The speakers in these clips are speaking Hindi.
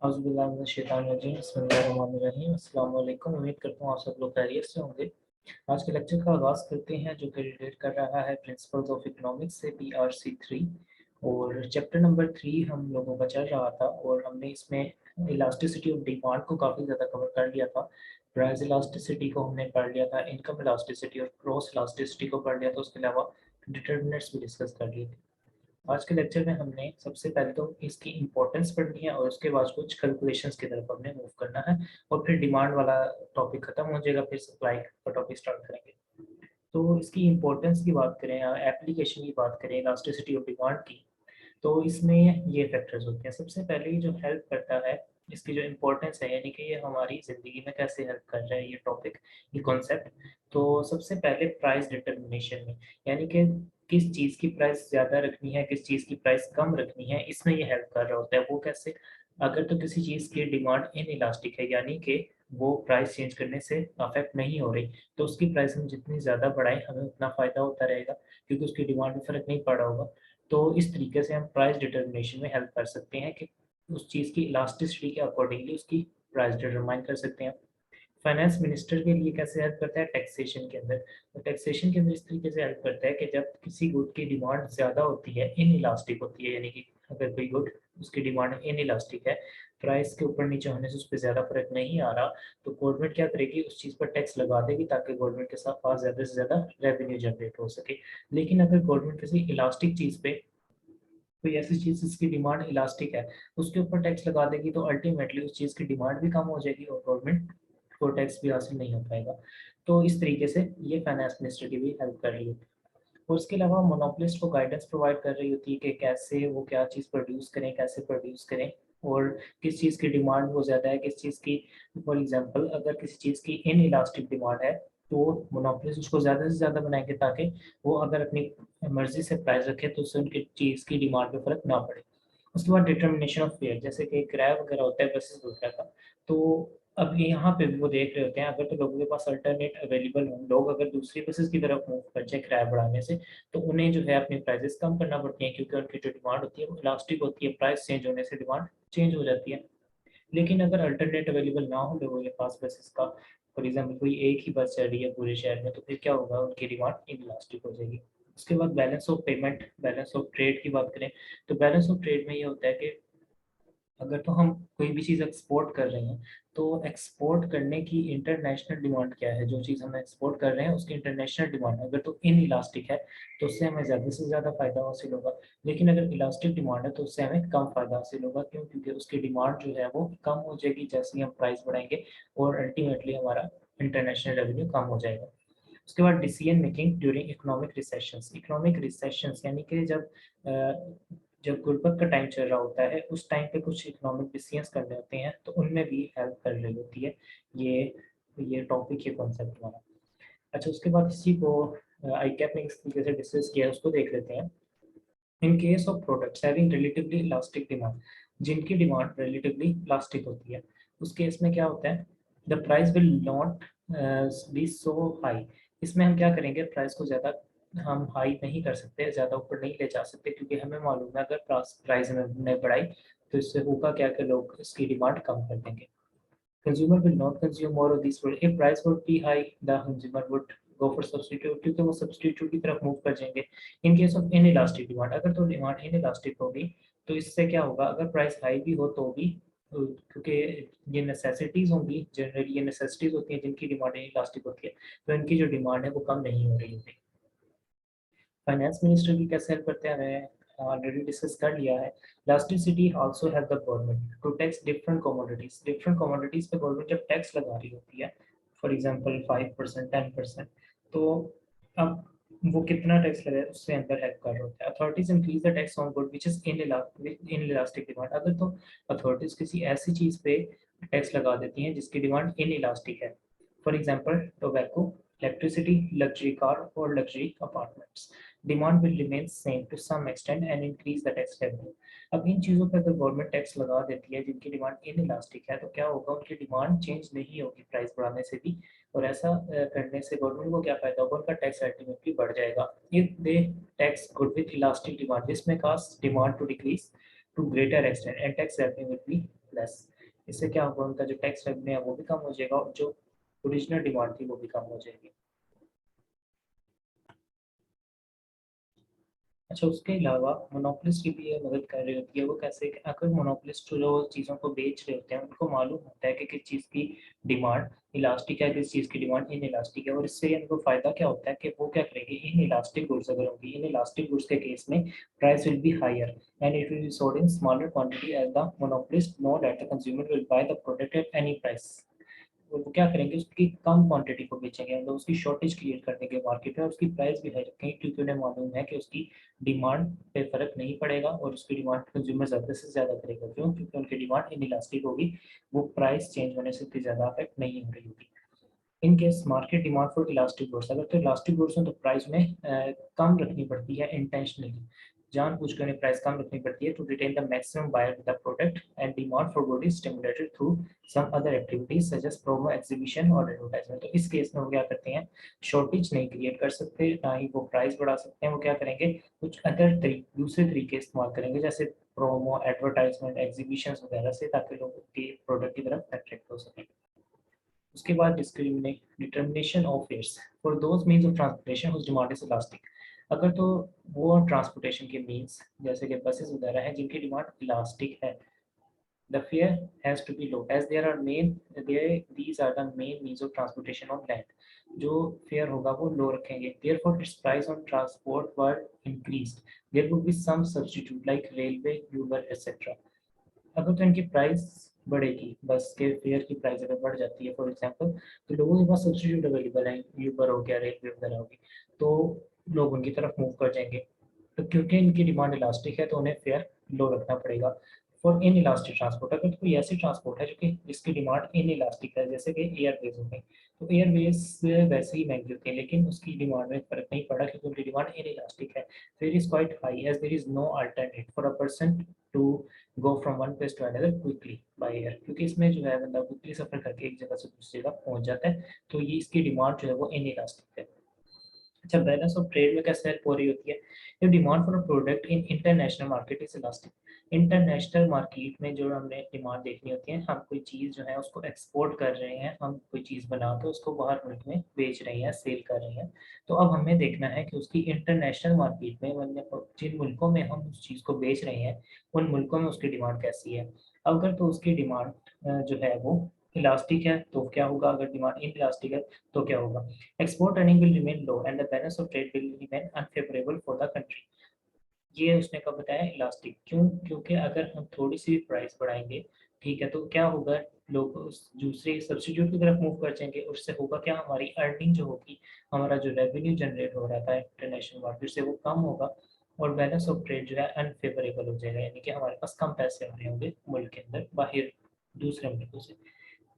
अस्सलामुअलैकुम। उम्मीद करता हूँ आप सब लोग खैरियत से होंगे। आज के लेक्चर का आगाज़ करते हैं जो कि रिलेट कर रहा है प्रिंसिपल्स ऑफ इकोनॉमिक्स से PRC 3। और चैप्टर नंबर 3 हम लोगों का चल रहा था और हमने इसमें इलास्टिसिटी ऑफ डिमांड को काफ़ी ज़्यादा कवर कर लिया था। प्राइस इलास्टिसिटी को हमने पढ़ लिया था, इनकम इलास्टिसिटी और क्रॉस इलास्टिसिटी को पढ़ लिया था। उसके अलावा डिटर्मिनेंट्स भी डिस्कस कर लिए थे। आज के लेक्चर में हमने सबसे पहले तो इसकी इम्पोर्टेंस पढ़नी है और उसके बाद कुछ कैलकुलेशंस की तरफ हमने मूव करना है और फिर डिमांड वाला टॉपिक खत्म हो जाएगा, फिर सप्लाई का टॉपिक स्टार्ट करेंगे। तो इसकी इम्पोर्टेंस की बात करें या एप्लीकेशन की बात करें इलास्टिसिटी ऑफ डिमांड की, तो इसमें ये फैक्टर्स होते हैं। सबसे पहले जो हेल्प करता है, इसकी जो इम्पोर्टेंस है यानी कि ये हमारी ज़िंदगी में कैसे हेल्प कर रहा है ये टॉपिक, ये कॉन्सेप्ट। तो सबसे पहले प्राइस डिटर्मिनेशन में, यानी कि किस चीज़ की प्राइस ज़्यादा रखनी है, किस चीज़ की प्राइस कम रखनी है, इसमें ये हेल्प कर रहा होता है। वो कैसे? अगर तो किसी चीज़ की डिमांड इन इलास्टिक है, यानी कि वो प्राइस चेंज करने से अफेक्ट नहीं हो रही, तो उसकी प्राइस हम जितनी ज़्यादा बढ़ाएं हमें उतना फ़ायदा होता रहेगा, क्योंकि उसकी डिमांड में फ़र्क नहीं पड़ा होगा। तो इस तरीके से हम प्राइस डिटर्मिनेशन में हेल्प कर सकते हैं कि उस चीज़ की इलास्टिसिटी के अकॉर्डिंगली उसकी प्राइस डिटरमाइन कर सकते हैं। फाइनेंस मिनिस्टर के लिए कैसे हेल्प करता है? टैक्सेशन के अंदर। तो टैक्सेशन के अंदर इस तरीके से हेल्प करता है कि जब किसी गुड की डिमांड ज़्यादा होती है, इन इलास्टिक होती है, यानी कि अगर कोई गुड उसकी डिमांड इन इलास्टिक है, प्राइस के ऊपर नीचे होने से उस पर ज़्यादा फर्क नहीं आ रहा, तो गवर्नमेंट क्या करेगी? उस चीज़ पर टैक्स लगा देगी ताकि गवर्नमेंट के साथ पास ज़्यादा से ज़्यादा रेवेन्यू जनरेट हो सके। लेकिन अगर गवर्नमेंट किसी इलास्टिक चीज़ पे, कोई ऐसी चीज़ जिसकी डिमांड इलास्टिक है, उसके ऊपर टैक्स लगा देगी, तो अल्टीमेटली उस चीज़ की डिमांड भी कम हो जाएगी और गवर्नमेंट को टैक्स भी हासिल नहीं हो पाएगा। तो इस तरीके से ये फाइनेंस मिनिस्टर की भी हेल्प कर रही है। और उसके अलावा मोनोपोलिस्ट को गाइडेंस प्रोवाइड कर रही होती है कि कैसे वो क्या चीज़ प्रोड्यूस करें, कैसे प्रोड्यूस करें और किस चीज़ की डिमांड वो ज़्यादा है, किस चीज़ की। फॉर एग्जांपल अगर किसी चीज़ की इनइलास्टिक डिमांड है, तो मोनोपोलिस्ट उसको ज़्यादा से ज़्यादा बनाएँगे ताकि वो अगर अपनी मर्ज़ी से प्राइस रखें तो उससे उनकी चीज़ की डिमांड पे फ़र्क ना पड़े। उसके बाद डिटर्मिनेशन ऑफ फेयर, जैसे कि किराया वगैरह होता है बसेस वगैरह का, तो अब ये यहाँ पे भी वो देख रहे होते हैं अगर तो लोगों के पास अल्टरनेट अवेलेबल हों, लोग अगर दूसरी बसेस की तरफ मूव कर जाएँ किराया बढ़ाने से, तो उन्हें जो है अपनी प्राइसेस कम करना पड़ती हैं, क्योंकि उनकी जो डिमांड होती है वो इलास्टिक होती है, प्राइस चेंज होने से डिमांड चेंज हो जाती है। लेकिन अगर अल्टरनेट अवेलेबल ना हो लोगों के पास बसेस का, फॉर एग्जांपल कोई एक ही बस चल रही है पूरे शहर में, तो फिर क्या होगा? उनकी डिमांड इनइलास्टिक हो जाएगी। उसके बाद balance of payment, balance of trade की बात करें, तो बैलेंस ऑफ ट्रेड में ये होता है कि अगर तो हम कोई भी चीज़ एक्सपोर्ट कर रहे हैं, तो एक्सपोर्ट करने की इंटरनेशनल डिमांड क्या है? जो चीज़ हम एक्सपोर्ट कर रहे हैं उसकी इंटरनेशनल डिमांड अगर तो इनइलास्टिक है, तो उससे हमें ज़्यादा से ज़्यादा फ़ायदा हासिल होगा। लेकिन अगर इलास्टिक डिमांड है तो उससे हमें कम फ़ायदा हासिल होगा। क्यों? क्योंकि उसकी डिमांड जो है वो कम हो जाएगी जैसे ही हम प्राइस बढ़ाएँगे और अल्टीमेटली हमारा इंटरनेशनल रेवेन्यू कम हो जाएगा। उसके बाद decision making during economic recessions. Economic recessions यानी कि जब गुर्बत का टाइम चल रहा होता है, उस टाइम पे कुछ इकोनॉमिक डिसीजंस करने होते हैं, तो उनमें भी हेल्प कर रही होती है ये टॉपिक, ये कॉन्सेप्ट हमारा। अच्छा, उसके बाद इसी को आईकैप ने किस तरीके से डिस्कस किया है उसको देख लेते हैं। In case of products having relatively elastic demand, जिनकी डिमांड रिलेटिवली इलास्टिक होती है, उस केस में क्या होता है? The price will not be so high. इसमें हम क्या करेंगे? प्राइस को ज़्यादा हम हाई नहीं कर सकते, ज़्यादा ऊपर नहीं ले जा सकते, क्योंकि हमें मालूम है अगर प्राइस हमने बढ़ाई तो इससे होगा क्या कि लोग इसकी डिमांड कम कर देंगे। Consumer will not consume more of this product if price would be high, the consumer would go for substitute, क्योंकि वो सब्स्टिट्यूट की तरफ मूव कर जाएंगे। In case of inelastic demand, अगर तो डिमांड इनइलास्टिक होगी, तो इससे क्या होगा? अगर प्राइस हाई भी हो तो भी क्योंकि ये नेसेसिटीज होंगी, जनरली ये नेसेसिटीज होती हैं जिनकी डिमांड इनइलास्टिक होती है, तो इनकी जो डिमांड है वो कम नहीं हो रही होगी। फाइनेंस मिनिस्टर की कैसे हेल्प करते हैं हमें ऑलरेडी डिस्कस कर लिया है। Elasticity also help the government to tax different commodities. Different commodities पे गवर्नमेंट जब टैक्स लगा रही होती है, फॉर एग्जांपल 5%, 10%, तो अब वो कितना टैक्स लगाए उससे अंदर हेल्प कर रहा होता है। Authorities increase the tax on good which is inelastic demand. अगर तो अथॉरिटीज किसी ऐसी चीज पे टैक्स लगा देती हैं जिसकी डिमांड इनइलास्टिक है, for example tobacco, electricity, luxury car और luxury apartments, demand will remain same to some extent and increase the tax revenue. अब इन चीज़ों पर अगर गवर्नमेंट टैक्स लगा देती है जिनकी डिमांड इनइलास्टिक है, तो क्या होगा? उनकी डिमांड चेंज नहीं होगी प्राइस बढ़ाने से भी, और ऐसा करने से गवर्नमेंट को क्या फायदा होगा? उनका टैक्स अल्टीमेटली बढ़ जाएगा। If they tax good with elastic demand, this may cause demand to decrease to greater extent and tax revenue will be less. इससे क्या होगा, उनका जो टैक्स रेवेन्यू है वो भी कम हो जाएगा और जो ओरिजिनल डिमांड थी वो भी कम हो जाएगी। अच्छा, उसके अलावा मोनोपोलिस्ट की भी ये मदद कर रही होती है। वो कैसे कि अगर मोनोपोलिस्ट जो चीज़ों को बेच रहे होते हैं उनको मालूम होता है कि किस चीज़ की डिमांड इलास्टिक है, किस चीज़ की डिमांड इन इलास्टिक है, और इससे इनको फ़ायदा क्या होता है कि वो क्या करेंगे, इन इलास्टिक गुड्स अगर होंगी, इन इलास्टिक गुड्स के केस में price will be higher and it will be sold in smaller quantity as the monopolist know that the consumer will buy the product at any price. वो क्या करेंगे, उसकी कम क्वांटिटी को बेचेंगे, मतलब उसकी शॉर्टेज क्रिएट कर देंगे मार्केट में और उसकी प्राइस भी हाई रखेंगे, क्योंकि उन्हें मालूम है कि उसकी डिमांड पे फर्क नहीं पड़ेगा और उसकी डिमांड कंज्यूमर ज़्यादा से ज़्यादा करेगा। क्यों? क्योंकि उनकी डिमांड इन इलास्टिक होगी, वो प्राइस चेंज होने से इतनी ज़्यादा अफेक्ट नहीं हो रही होगी। In case market demand for elastic goods, अगर तो इलास्टिक गुड्स हो तो प्राइस में कम रखनी पड़ती है इंटेंशनली, जानबूझकर उन्हें प्राइस कम रखनी पड़ती है to retain the maximum buyer with the product and demand for good is stimulated through some other activities such as promo, exhibition और एडवर्टाइजमेंट। तो इस केस में वो क्या करते हैं, शॉर्टेज नहीं क्रिएट कर सकते, ना ही वो प्राइस बढ़ा सकते हैं। वो क्या करेंगे, कुछ अदर दूसरे तरीके इस्तेमाल करेंगे, जैसे प्रोमो, एडवर्टाइजमेंट, एग्जीबिशन वगैरह से, ताकि लोगों के प्रोडक्ट की तरफ अट्रैक्ट हो सके। उसके बाद discriminate determination of fares for those means of transportation whose demand is elastic. अगर तो वो ट्रांसपोर्टेशन के मीन्स जैसे कि बसेस वगैरह हैं जिनकी डिमांड इलास्टिक है, the fare has to be low as there are main there these are the main means of transportation on land। जो फेयर होगा वो लो रखेंगे, therefore its price on transport were increased, there would be some substitute like railway, uber etc। अगर तो इनकी प्राइस बढ़ेगी, बस के फेयर की प्राइस अगर बढ़ जाती है फॉर एग्जांपल, तो लोगों के पास सब्सिट्यूट अवेलेबल है, यूबर हो गया, रेलवे वगैरह होगी, तो लोग उनकी तरफ मूव कर जाएंगे। तो क्योंकि इनकी डिमांड इलास्टिक है तो उन्हें फेयर लो रखना पड़ेगा। फॉर इन इलास्टिक ट्रांसपोर्ट, अगर कोई ऐसी ट्रांसपोर्ट है जो कि जिसकी डिमांड इन इलास्टिक है, जैसे कि एयरवेज हो गई, तो एयरवेज वैसे ही महंगी होती है लेकिन उसकी डिमांड में फर्क नहीं पड़ा क्योंकि उनकी डिमांड इन इलास्टिक है। Fare is quite high as there is no alternate for a person to go from one place to another quickly by air, क्योंकि इसमें जो है बंदा क्विकली सफर करके एक जगह से दूसरी जगह पहुंच जाता है, तो ये इसकी डिमांड जो है वो इन इलास्टिक है। अच्छा, बैलेंस ऑफ ट्रेड में कैसे हेल्प हो रही होती है, जब demand for a product in international market is elastic. International market में जो हमने डिमांड देखनी होती है, हम कोई चीज़ जो है उसको एक्सपोर्ट कर रहे हैं, हम कोई चीज़ बना के उसको बाहर मुल्क में बेच रहे हैं, सेल कर रहे हैं, तो अब हमें देखना है कि उसकी इंटरनेशनल मार्केट में जिन मुल्कों में हम उस चीज़ को बेच रहे हैं उन मुल्कों में उसकी डिमांड कैसी है। अगर तो उसकी डिमांड जो है वो इलास्टिक है तो क्या होगा, अगर डिमांड इन इलास्टिक है तो क्या होगा, export earning will remain low and the balance of trade will remain unfavorable for the country। ये उसने कब बताया, इलास्टिक। क्यों? क्योंकि अगर हम थोड़ी सी भी प्राइस बढ़ाएंगे, ठीक है, तो क्या होगा, लोग उस दूसरे सब्सिट्यूट की तरफ मूव कर जाएंगे, उससे होगा क्या, हमारी अर्निंग जो होगी, हमारा जो रेवेन्यू जनरेट हो रहा था इंटरनेशनल मार्केट से वो कम होगा और बैलेंस ऑफ ट्रेड जो है अनफेवरेबल हो जाएगा, यानी कि हमारे पास कम पैसे आ रहे होंगे मुल्क के अंदर बाहर दूसरे मुल्कों से।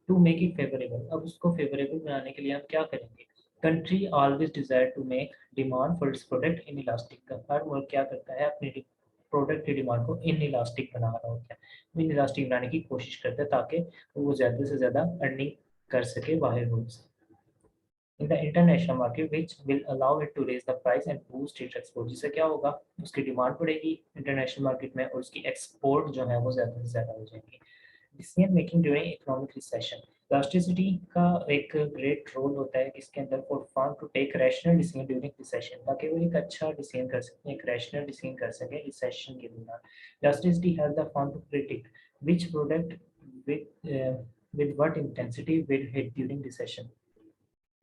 टू मेक इट फेवरेबल, अब उसको फेवरेबल बनाने के लिए हम क्या करेंगे, country always desire to make demand for its product inelastic. का हर मुल्क क्या करता है, अपनी प्रोडक्ट की डिमांड को इन इलास्टिक बना रहा होता है, इन इलास्टिक बनाने की कोशिश करता है ताकि वो ज़्यादा से ज़्यादा अर्निंग कर सके बाहर मुल्क से in the international market which will allow it to raise the price and boost it export. जिससे क्या होगा, उसकी डिमांड बढ़ेगी इंटरनेशनल मार्केट में और उसकी एक्सपोर्ट जो है वो ज़्यादा से ज़्यादा हो जाएगी। Decision making during economic recession, elasticity का एक ग्रेट रोल होता है इसके अंदर for firm to take rational decision during recession, ताकि वो एक अच्छा डिसीजन कर सकें, एक रैशनल डिसीजन कर सकें रिसेशन के दौरान। Elasticity help the firm to predict which product with what intensity will hit during recession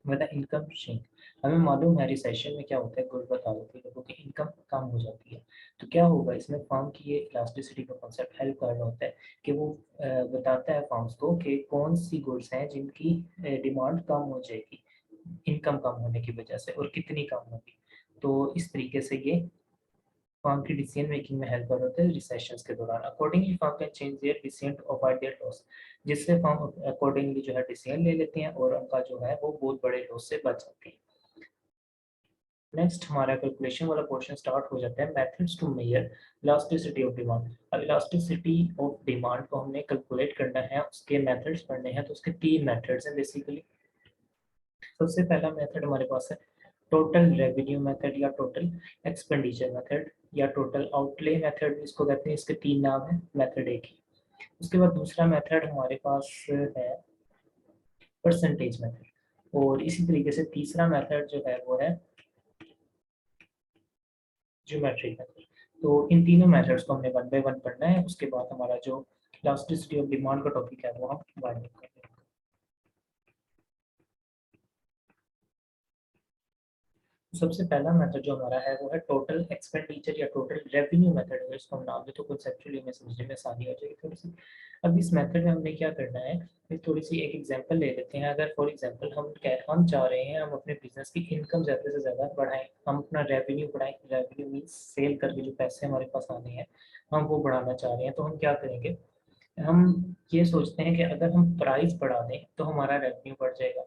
whether income shrink। हमें मालूम है रिसेशन में क्या होता है, गुर्बत आ जाती है, लोगों की इनकम कम हो जाती है, तो क्या होगा, इसमें फर्म की ये इलास्टिसिटी का कॉन्सेप्ट हेल्प कर रहा होता है कि वो बताता है फर्म्स को कि कौन सी गुड्स हैं जिनकी डिमांड कम हो जाएगी इनकम कम होने की वजह से और कितनी कम होगी। तो इस तरीके से ये फर्म की डिसीजन मेकिंग में हेल्प कर होते हैं रिसेशंस के दौरान। Accordingly firm can change their decision to avoid their loss, जिससे फर्म अकॉर्डिंगली जो है डिसीजन ले लेते हैं और उनका जो है वो बहुत बड़े लॉस से बच जाते हैं। नेक्स्ट हमारा कैलकुलेशन वाला पोर्शन स्टार्ट हो जाता है, methods to measure elasticity of demand. अब इलास्टिसिटी ऑफ डिमांड को हमने कैलकुलेट करना है, उसके मेथड्स पढ़ने हैं, तो उसके तीन मेथड्स हैं बेसिकली। सबसे पहला मेथड हमारे पास है टोटल रेवेन्यू मेथड या टोटल एक्सपेंडिचर मेथड या टोटल आउटले मेथड, इसको कहते हैं, इसके तीन नाम है, मेथड एक ही। उसके बाद दूसरा मेथड हमारे पास है परसेंटेज मेथड, और इसी तरीके से तीसरा मेथड जो है वो है ज्योमेट्रिक मेथड। तो इन तीनों मेथड्स को हमने वन बाय वन पढ़ना है, उसके बाद हमारा जो इलास्टिसिटी ऑफ डिमांड का टॉपिक है वो हम वाइंड अप करेंगे। सबसे पहला मेथड जो हमारा है वो है टोटल एक्सपेंडिचर या टोटल रेवेन्यू मेथड है, इसको हम नाम दे तो कंसेप्चुअली में समझने में आसानी हो जाएगी थोड़ी सी। अब इस मेथड में हमने क्या करना है, एक थोड़ी सी एक एग्जांपल ले लेते हैं। अगर फॉर एग्जांपल हम चाह रहे हैं हम अपने बिजनेस की इनकम ज़्यादा से ज़्यादा बढ़ाएं, हम अपना रेवेन्यू बढ़ाएं, रेवेन्यू मीन्स सेल करके जो पैसे हमारे पास आने हैं हम वो बढ़ाना चाह रहे हैं, तो हम क्या करेंगे, हम ये सोचते हैं कि अगर हम प्राइस बढ़ा दें तो हमारा रेवेन्यू बढ़ जाएगा।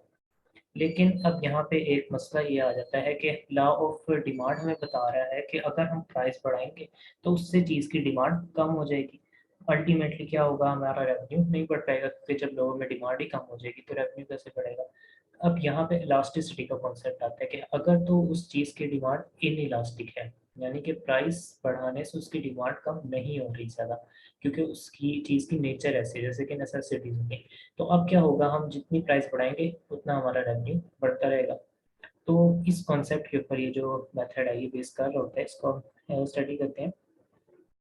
लेकिन अब यहाँ पे एक मसला ये आ जाता है कि लॉ ऑफ डिमांड हमें बता रहा है कि अगर हम प्राइस बढ़ाएंगे तो उससे चीज़ की डिमांड कम हो जाएगी। अल्टीमेटली क्या होगा, हमारा रेवेन्यू नहीं बढ़ पाएगा, क्योंकि जब लोगों में डिमांड ही कम हो जाएगी तो रेवेन्यू कैसे बढ़ेगा। अब यहाँ पे इलास्टिसिटी का कॉन्सेप्ट आता है कि अगर तो उस चीज़ की डिमांड इन इलास्टिक है, यानी कि प्राइस बढ़ाने से उसकी डिमांड कम नहीं हो रही ज़्यादा, क्योंकि उसकी चीज़ की नेचर ऐसी है जैसे कि नेसेसिटीज होगी। तो अब क्या होगा, हम जितनी प्राइस बढ़ाएंगे उतना हमारा रेवेन्यू बढ़ता रहेगा। तो इस कॉन्सेप्ट के ऊपर ये जो मेथड है ये बेस कर रहा होता है, इसको हम स्टडी करते हैं।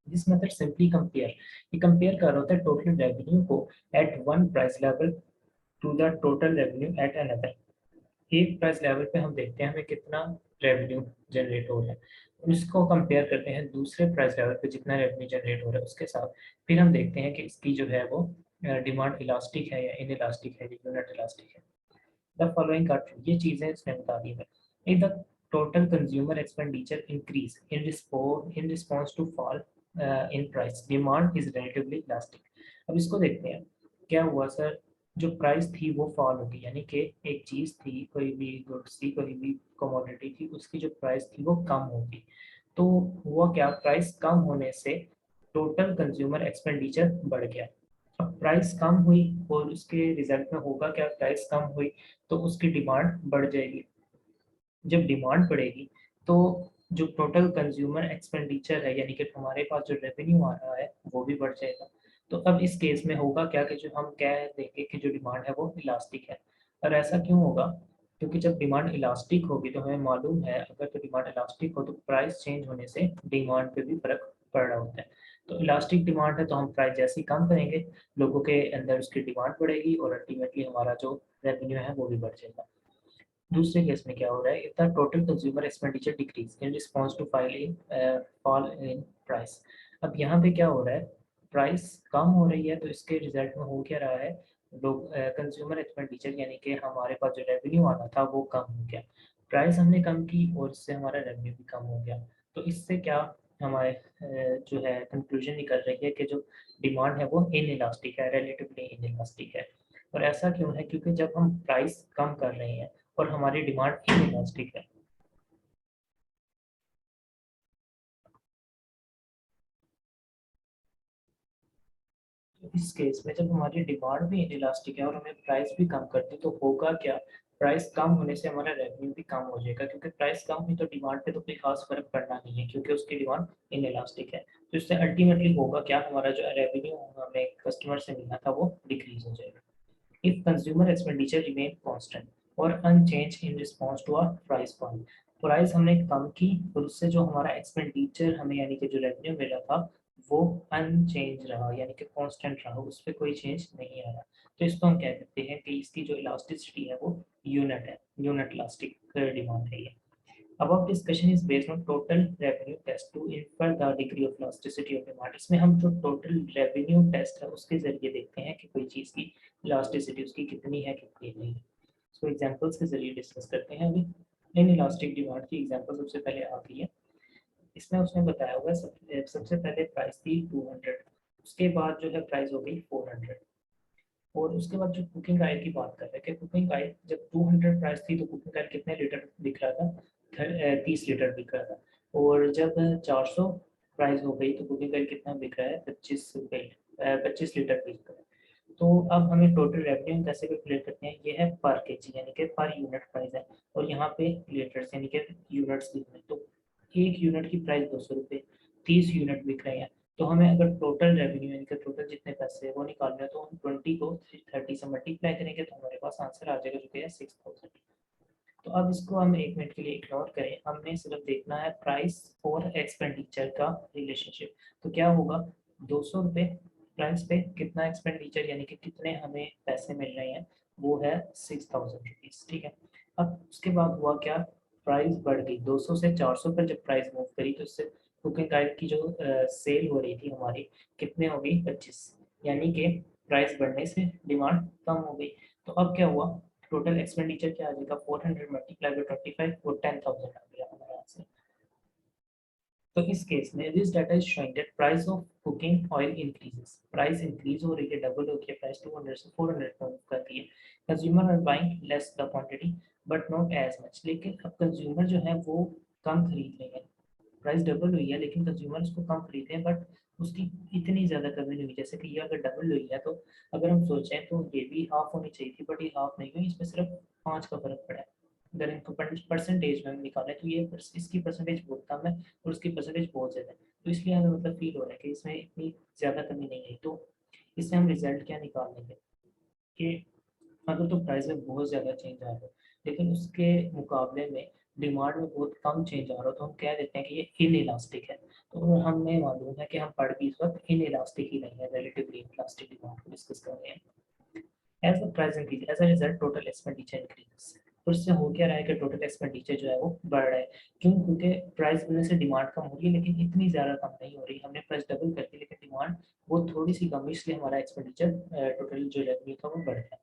दिस मेथड सिंपली कंपेयर, ये कंपेयर कर रहा होता है टोटल रेवेन्यू को at one price level to the total revenue at another. एक प्राइस लेवल पे हम देखते हैं हमें कितना रेवेन्यू जनरेट हो रहा है, उसको कंपेयर करते हैं दूसरे प्राइस लेवल पे जितना रेवेन्यू जनरेट हो रहा है उसके साथ। फिर हम देखते हैं कि इसकी जो है वो डिमांड इलास्टिक है या इन इलास्टिक है, यूनिट इलास्टिक है। द फॉलोइंग आर ट्रू, ये चीज़ें इसने बता दी है। if the total consumer expenditure increase in response to fall in price, demand is relatively elastic। अब इसको देखते हैं क्या हुआ सर, जो प्राइस थी वो फॉल होगी, यानी कि एक चीज़ थी, कोई भी गुड्स थी, कोई भी कमोडिटी थी, उसकी जो प्राइस थी वो कम होगी। तो हुआ क्या, प्राइस कम होने से टोटल कंज्यूमर एक्सपेंडिचर बढ़ गया। अब प्राइस कम हुई और उसके रिजल्ट में होगा क्या, प्राइस कम हुई तो उसकी डिमांड बढ़ जाएगी। जब डिमांड बढ़ेगी तो जो टोटल कंज्यूमर एक्सपेंडिचर है, यानी कि हमारे पास जो रेवेन्यू आ रहा है वो भी बढ़ जाएगा। तो अब इस केस में होगा क्या कि जो हम कह देंगे कि जो डिमांड है वो इलास्टिक है। और ऐसा क्यों होगा, क्योंकि जब डिमांड इलास्टिक होगी तो हमें मालूम है अगर तो डिमांड इलास्टिक हो तो प्राइस चेंज होने से डिमांड पे भी फर्क पड़ रहा होता है। तो इलास्टिक डिमांड है तो हम प्राइस जैसे ही कम करेंगे लोगों के अंदर उसकी डिमांड बढ़ेगी और अल्टीमेटली हमारा जो रेवेन्यू है वो भी बढ़ जाएगा। दूसरे केस में क्या हो रहा है, if the total consumer expenditure decrease in response to fall in price. अब यहाँ पे क्या हो रहा है, प्राइस कम हो रही है तो इसके रिजल्ट में हो क्या रहा है, लोग कंज्यूमर एक्सपेंडिचर यानी कि हमारे पास जो रेवेन्यू आना था वो कम हो गया। प्राइस हमने कम की और इससे हमारा रेवेन्यू भी कम हो गया। तो इससे क्या हमारे जो है कंक्लूजन निकल रही है कि जो डिमांड है वो इन इलास्टिक है, रिलेटिवली इन इलास्टिक है। और ऐसा क्यों है, क्योंकि जब हम प्राइस कम कर रहे हैं और हमारी डिमांड इनइलास्टिक है। तो इस केस में जब हमारी डिमांड भी इनइलास्टिक है और हमें प्राइस भी कम करते हैं तो होगा क्या, प्राइस कम होने से हमारा रेवेन्यू भी कम हो जाएगा, क्योंकि प्राइस कम हुई तो डिमांड पे तो कोई खास फर्क पड़ना नहीं है क्योंकि उसकी डिमांड इनइलास्टिक है। तो इससे अल्टीमेटली होगा क्या, हमारा जो रेवेन्यू हमें कस्टमर से मिलना था वो डिक्रीज हो जाएगा। if consumer expenditure remain constant or unchanged in response to a price fall, price हमने कम की और उससे जो हमारा एक्सपेंडिचर हमें यानी कि जो रेवेन्यू मिला था वो अनचेंज रहा, यानी कि कांस्टेंट रहा, उस पर कोई चेंज नहीं आया। तो इसको हम कह सकते हैं कि इसकी जो इलास्टिसिटी है वो यूनिट है, यूनिट इलास्टिक डिमांड है ये। Above discussion is based on total revenue test to infer the degree of elasticity of demand। इसमें हम जो total revenue test है उसके जरिए देखते हैं कि कोई चीज़ की elasticity उसकी कितनी है कितनी नहीं है। इसको एग्जांपल्स के जरिए डिस्कस करते हैं अभी। इन इलास्टिक डिमांड की एग्जांपल सबसे पहले आती है। इसमें उसने बताया हुआ है सबसे पहले प्राइस थी 200, उसके बाद जो है प्राइस हो गई 400, और उसके बाद जो कुकिंग ऑयल की बात कर रहे हैं कि कुकिंग ऑयल जब 200 प्राइस थी तो कुकिंग ऑयल कितने लीटर बिक रहा था, 30 लीटर बिक रहा था। और जब 400 प्राइस हो गई तो कुकिंग ऑयल कितना बिक रहा है, 25 रुपये, 25 लीटर बिक रहा है। तो अब हमें टोटल रेवेन्यू कैसे कैलकुलेट करते हैं, ये है पर केजी यानी कि पर यूनिट प्राइस है, और यहाँ पे लीटर्स यानी कि यूनिट्स लिखना है। तो एक यूनिट की प्राइस 200 रुपये, 30 यूनिट बिक रहे हैं, तो हमें अगर टोटल रेवेन्यू यानी कि टोटल जितने पैसे हैं वो निकालने हैं, तो हम 20 को 30 से मल्टीप्लाई करेंगे तो हमारे पास आंसर आ जाएगा जो कि है 6000। तो अब इसको हम 1 मिनट के लिए इग्नोर करें, हमने सिर्फ देखना है प्राइस और एक्सपेंडिचर का रिलेशनशिप। तो क्या होगा, 200 रुपये प्राइस पे कितना एक्सपेंडिचर यानी कि कितने हमें पैसे मिल रहे हैं, वो है 6000 रुपीज़। ठीक है, अब उसके बाद हुआ क्या, प्राइस बढ़ गई 200 से 400 पर जब प्राइस मूव करी तो इससे कुकिंग गाइड की जो सेल हो रही थी हमारी कितने हो गई 25, यानी कि प्राइस बढ़ने से डिमांड कम हो गई। तो अब क्या हुआ, टोटल एक्सपेंडिचर क्या आ जाएगा, 400 मल्टीप्लाई बाई 25 और 10,000 आ गया हमारे आंसर। तो इस केस में this data is showing that price of cooking oil increases, price increase हो रही है, डबल हो गया, प्राइस 200 से 400 पर मूव कर रही है। Consumer are buying less the quantity but not as much, लेकिन अब कंज्यूमर जो है वो कम खरीद रहे हैं, प्राइस डबल हुई है लेकिन कंज्यूमर उसको कम खरीदते हैं, बट उसकी इतनी ज़्यादा कमी नहीं हुई। जैसे कि ये अगर डबल हुई है तो अगर हम सोचें तो ये भी हाफ होनी चाहिए थी, बट ये हाफ नहीं हुई, इसमें सिर्फ 5 का फर्क पड़ा है। अगर इनको परसेंटेज में हम निकालें तो ये इसकी परसेंटेज बहुत कम है और उसकी परसेंटेज बहुत ज़्यादा है। तो इसलिए हमें मतलब फील हो रहा है कि इसमें इतनी ज़्यादा कमी नहीं आई। तो इससे हम रिजल्ट क्या निकाल लेंगे कि अगर तो प्राइस में बहुत ज़्यादा चेंज आ रहा है लेकिन उसके मुकाबले में डिमांड में बहुत कम चेंज आ रहा हो, तो हम कह देते हैं कि ये इन इलास्टिक है। तो हमें मालूम है कि हम पढ़ भी इस वक्त इन इलास्टिक ही नहीं है, रिलेटिवली इलास्टिक डिमांड को डिस्कस कर रहे हैं। As the price increase as a result total expenditure increases, तो इससे हो क्या रहा है कि टोटल एक्सपेंडिचर जो है वो बढ़ रहा है। क्यों, क्योंकि प्राइस बढ़ने से डिमांड कम हो रही है लेकिन इतनी ज़्यादा कम नहीं हो रही। हमने प्राइस डबल कर दी लेकिन डिमांड वो थोड़ी सी कम है, इसलिए हमारा एक्सपेंडिचर टोटल जो रेवेन्यू था वो बढ़ गया।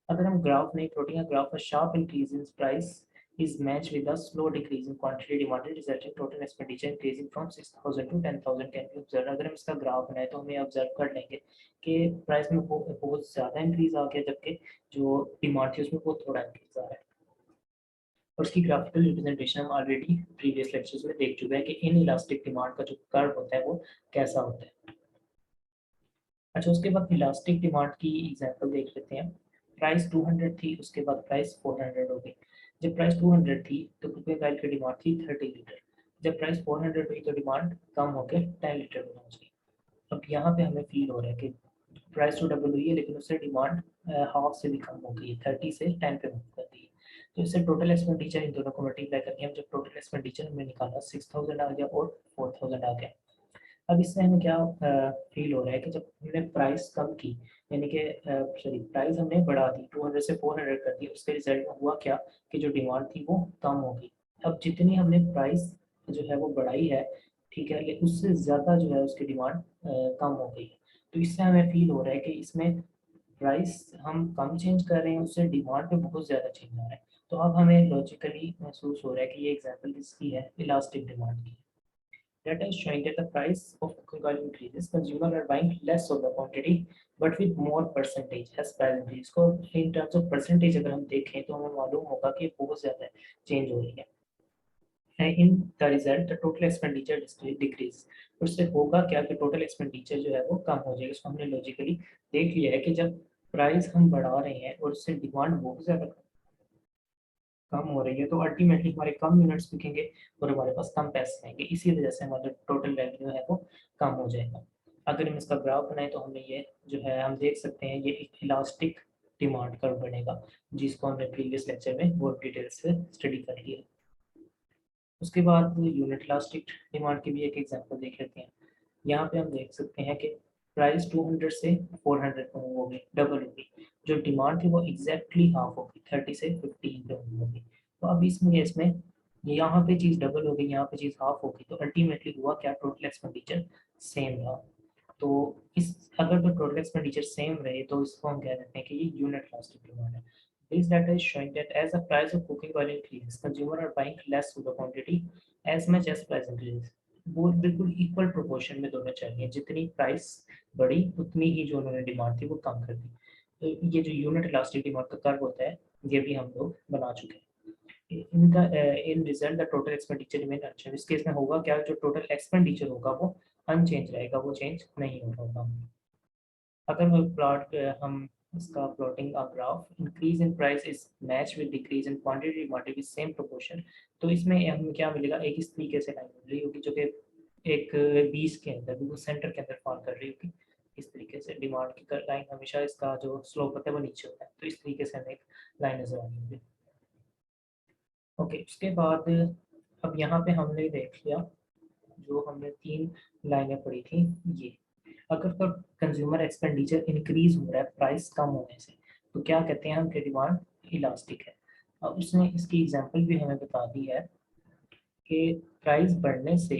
अगर हम ग्राफ नहीं plotting graph a sharp increase in price is matched with a slow decrease in quantity demanded resulting total expenditure increasing from 6000 to 10,000 can be observed। अगर हम इसका ग्राफ बनाए तो हमें ऑब्जर्व कर लेंगे कि प्राइस में बहुत ज़्यादा इंक्रीज आ गया जबकि जो डिमांड थी उसमें बहुत थोड़ा इंक्रीज आ रहा है। और उसकी ग्राफिकल रिप्रेजेंटेशन हम ऑलरेडी प्रीवियस लेक्चर्स में देख चुके हैं कि इन इलास्टिक डिमांड का जो कर्व होता है वो कैसा होता है। अच्छा, उसके बाद इलास्टिक डिमांड की एग्जांपल देख लेते हैं। प्राइस 200 थी, उसके बाद प्राइस 400 हो गई। जब प्राइस 200 थी तो कुकिंग ऑयल की डिमांड थी 30 लीटर। जब प्राइस 400 हुई तो डिमांड कम होकर 10 लीटर में पहुंच गई। अब यहाँ पे हमें फील हो रहा है कि प्राइस तो डबल हुई है लेकिन उससे डिमांड हाफ से भी कम हो गई है, 30 से 10 पे मूव कर दी है। तो इससे टोटल एक्सपेंडिचर इन दोनों को मल्टीप्लाई करके हम जब टोटल एक्सपेंडिचर हमने निकाला 6000 आ गया और 4000 आ गया। अब इससे हमें क्या फील हो रहा है कि जब हमने प्राइस कम की यानी कि सॉरी प्राइस हमने बढ़ा दी 200 से 400 कर दी, उसके रिजल्ट में हुआ क्या कि जो डिमांड थी वो कम हो गई। अब जितनी हमने प्राइस जो है वो बढ़ाई है, ठीक है, लेकिन उससे ज़्यादा जो है उसकी डिमांड कम हो गई है। तो इससे हमें फील हो रहा है कि इसमें प्राइस हम कम चेंज कर रहे हैं, उससे डिमांड पे बहुत ज़्यादा चेंज आ रहा है। तो अब हमें लॉजिकली महसूस हो रहा है कि ये एग्जाम्पल किसकी है, इलास्टिक डिमांड की। Data is showing that the price of cooking oil increases, consumers are buying less of the quantity but with more percentage as price increase। को in terms of percentage अगर हम देखें तो हमें मालूम होगा कि बहुत ज़्यादा चेंज हो रही है। In the result, the total expenditure decrease। उससे होगा क्या कि टोटल एक्सपेंडिचर जो है वो कम हो जाएगा। इसको हमने लॉजिकली देख लिया है कि जब प्राइस हम बढ़ा रहे हैं और उससे डिमांड बहुत ज़्यादा कम हो रही है तो अल्टीमेटली हमारे कम यूनिट्स बिकेंगे और हमारे पास कम पैसे आएंगे, इसी वजह से हमारा टोटल रेवेन्यू है वो कम हो जाएगा। अगर हम इसका ग्राफ बनाएं तो हमें ये जो है हम देख सकते हैं ये एक इलास्टिक डिमांड कर्व बनेगा जिसको हमने प्रीवियस लेक्चर में बहुत डिटेल से स्टडी कर लिया। उसके बाद यूनिट इलास्टिक डिमांड की भी एक एग्जांपल देख लेते हैं। यहाँ पे हम देख सकते हैं कि प्राइस 200 से 400 पे मूव हो गई, डबल हो गई। जो डिमांड थी वो एग्जैक्टली हाफ हो गई, 30 से 15 पे मूव हो गई। तो अब इसमें यहाँ पे चीज़ डबल हो गई, यहाँ पे चीज़ हाफ हो गई, तो अल्टीमेटली हुआ क्या, टोटल एक्सपेंडिचर सेम रहा। तो इस अगर तो टोटल एक्सपेंडिचर सेम रहे तो इसको हम कह देते हैं कि ये यूनिट इलास्टिक डिमांड है। This data is showing that as the price of cooking oil increases, consumers are buying less of the quantity as much as price increases। वो बिल्कुल इक्वल प्रोपोर्शन में दोनों चाहिए, जितनी प्राइस बढ़ी उतनी ही जो उन्होंने डिमांड थी वो कम कर दी। तो ये जो यूनिट इलास्टिक डिमांड का कर्व होता है ये भी हम लोग बना चुके हैं। इनका in result the total expenditure remain unchange. इस केस में होगा क्या, जो टोटल एक्सपेंडिचर होगा वो अनचेंज रहेगा, वो चेंज नहीं होगा। अगर वो प्लॉट हम इसका प्लॉटिंग का graph increase in price is match with decrease in quantity demanded with same proportion, तो इसमें हमें क्या मिलेगा, एक इस तरीके से लाइन मिल रही होगी जो कि एक 20 के अंदर बिल्कुल सेंटर के अंदर फॉल कर रही होगी। इस तरीके से डिमांड की लाइन हमेशा इसका जो स्लोप होता है वो नीचे होता है, तो इस तरीके से हमें एक लाइन नजर आनी होगी। ओके, उसके बाद अब यहाँ पे हमने देख लिया जो हमने 3 लाइनें पढ़ी थी ये। अगर तो कंज्यूमर एक्सपेंडिचर इंक्रीज हो रहा है प्राइस कम होने से, तो क्या कहते हैं हम कि डिमांड इलास्टिक है। अब उसने इसकी एग्जांपल भी हमें बता दी है कि प्राइस बढ़ने से,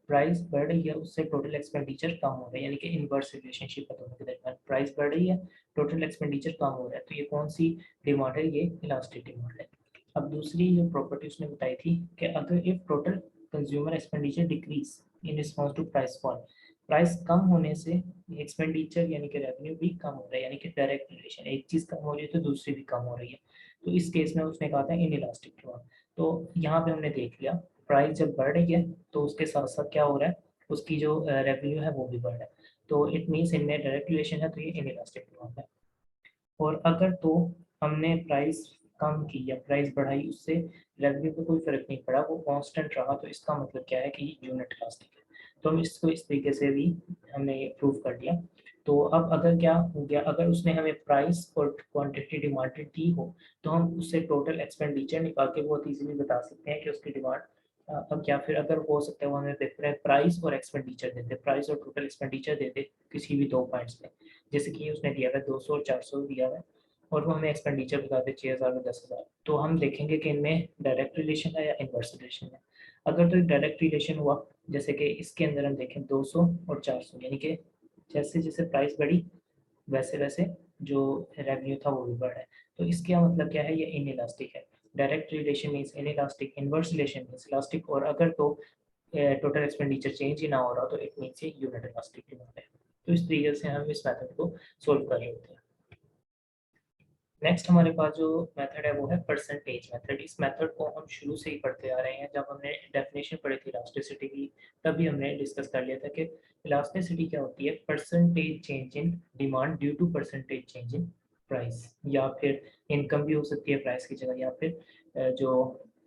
प्राइस बढ़ रही है उससे टोटल एक्सपेंडिचर कम हो रहा है, यानी कि इनवर्स रिलेशनशिप है दोनों के दरमियान। प्राइस बढ़ रही है, टोटल एक्सपेंडिचर कम हो रहा है, तो ये कौन सी डिमांड है? ये इलास्टिक डिमांड है। अब दूसरी जो प्रॉपर्टी उसने बताई थी कि अगर if total consumer expenditure decrease in response to price fall, price कम होने से एक्सपेंडिचर यानी कि रेवेन्यू भी कम हो रहा है, यानी कि डायरेक्ट रिलेशन, एक चीज़ कम हो रही है तो दूसरी भी कम हो रही है। तो इस केस में उसने कहा था इन इलास्टिक डिमांड। तो यहाँ पे हमने देख लिया प्राइस जब बढ़ रही है तो उसके साथ साथ क्या हो रहा है, उसकी जो रेवेन्यू है वो भी बढ़ रहा है, तो इट मीन्स इनमें डायरेक्ट रिलेशन है, तो ये इन इलास्टिक डिमांड है। और अगर तो हमने प्राइस कम की या प्राइस बढ़ाई, उससे रेवेन्यू पे कोई फर्क नहीं पड़ा, वो कांस्टेंट रहा, तो इसका मतलब क्या है कि यूनिट इलास्टिक है। तो हम इसको इस तरीके से भी हमने प्रूव कर दिया। तो अब अगर क्या हो गया, अगर उसने हमें प्राइस और क्वांटिटी डिमांडेड दी हो, तो हम उससे टोटल एक्सपेंडिचर निकाल के बहुत इजीली बता सकते हैं कि उसकी डिमांड अब या फिर अगर हो सकता है वो हमें पेपर है प्राइस और एक्सपेंडिचर देते, प्राइस और टोटल एक्सपेंडिचर देते किसी भी 2 पॉइंट्स में, जैसे कि उसने दिया है 200 और 400 दिया है, और वो हमें एक्सपेंडिचर बता दे 6,000 और 10,000, तो हम देखेंगे कि इनमें डायरेक्ट रिलेशन है या इनवर्स रिलेशन है। अगर तो एक डायरेक्ट रिलेशन हुआ, जैसे कि इसके अंदर हम देखें 200 और 400, यानी कि जैसे जैसे प्राइस बढ़ी वैसे वैसे जो रेवेन्यू था वो भी बढ़ा है, तो इसका मतलब क्या है, ये इन इलास्टिक है। Direct relation means in elastic, inverse relation means elastic, और अगर तो टोटल एक्सपेंडिचर चेंज ही ना हो रहा तो इट मीन्स ये यूनिट इलास्टिक डिमांड है। तो इस तरीके से हम इस मेथड को सोल्व कर रहे होते हैं। नेक्स्ट हमारे पास जो मेथड है वो है परसेंटेज मेथड। इस मेथड को हम शुरू से ही पढ़ते आ रहे हैं, जब हमने डेफिनेशन पढ़ी थी इलास्टिसिटी की तभी हमने डिस्कस कर लिया था कि इलास्टिसिटी क्या होती है, percentage change in demand due to percentage change in price, या फिर इनकम भी हो सकती है प्राइस की जगह, या फिर जो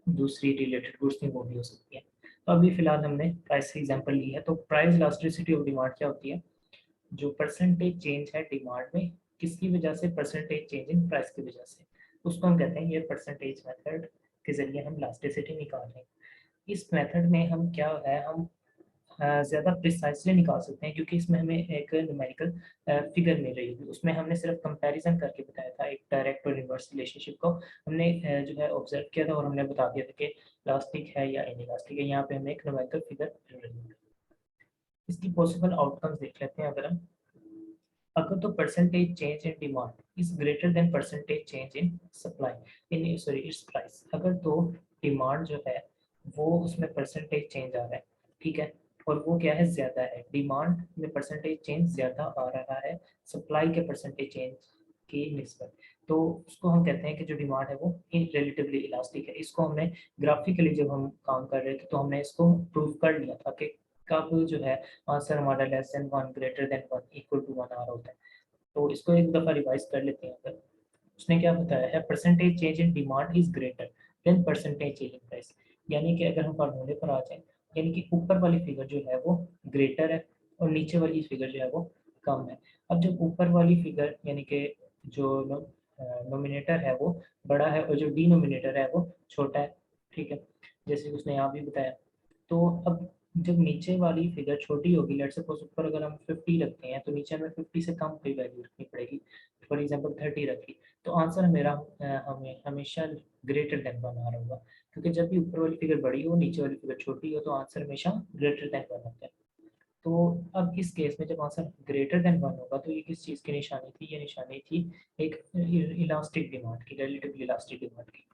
दूसरी रिलेटेड गुड्स थी वो भी हो सकती है। तो अभी फिलहाल हमने प्राइस की एग्जांपल ली है, तो प्राइस इलास्टिसिटी ऑफ डिमांड क्या होती है, जो परसेंटेज चेंज है डिमांड में किसकी वजह से, परसेंटेज चेंज इन प्राइस की वजह से, उसको हम कहते हैं ये परसेंटेज मेथड के जरिए हम इलास्टिसिटी निकाल रहे हैं। इस मेथड में हम क्या है, हम ज़्यादा प्रिसाइजली निकाल सकते हैं, क्योंकि इसमें हमें एक न्यूमेरिकल फिगर मिल रही है। उसमें हमने सिर्फ कंपैरिजन करके बताया था, एक डायरेक्ट और इनवर्स रिलेशनशिप को हमने जो है ऑब्जर्व किया था, और हमने बता दिया था कि इलास्टिक है या इनइलास्टिक है। यहाँ पे हमें एक न्यूमेरिकल फिगर मिल रही है। इसकी पॉसिबल आउटकम्स देख लेते हैं। अगर तो percentage change in demand is greater than percentage change in supply in sorry it's price, अगर तो डिमांड जो है वो उसमें परसेंटेज चेंज आ रहा है, ठीक है, और वो क्या है, ज्यादा है, डिमांड में परसेंटेज चेंज ज्यादा आ रहा है सप्लाई के परसेंटेज चेंज की निस्बत, तो उसको हम कहते हैं कि जो डिमांड है वो रिलेटिवली इलास्टिक है। इसको हमने ग्राफिकली जब हम काम कर रहे थे तो हमने इसको प्रूव कर लिया था कि कब जो है आंसर हमारा less than 1 greater than 1 equal to 1 आ रहा होता है। तो इसको एक दफ़ा रिवाइज कर लेते हैं। अगर उसने क्या बताया है, percentage change in demand is greater than percentage change in price, यानी कि अगर हम फार्मूले पर आ जाए, यानी कि ऊपर वाली फिगर जो है वो ग्रेटर है और नीचे वाली फिगर जो है वो कम है। अब जब ऊपर वाली फिगर यानी कि जो नोमिनेटर है वो बड़ा है और जो डिनोमिनेटर है वो छोटा है, ठीक है, जैसे कि उसने यहाँ भी बताया। तो अब जब नीचे वाली फिगर छोटी होगी, लेट्स सपोज ऊपर अगर हम 50 रखते हैं तो नीचे हमें 50 से कम कोई वैल्यू रखनी पड़ेगी, फॉर एग्जांपल 30 रखी, तो आंसर मेरा हमें हमेशा ग्रेटर देन 1 आ रहा होगा, क्योंकि जब भी ऊपर वाली फिगर बड़ी हो नीचे वाली फिगर छोटी हो तो आंसर हमेशा ग्रेटर देन 1 होता है। तो अब इस केस में जब आंसर ग्रेटर देन 1 होगा तो ये किस चीज़ की निशानी थी, ये निशानी थी एक इलास्टिक डिमांड की, रिलेटिवली इलास्टिक डिमांड की।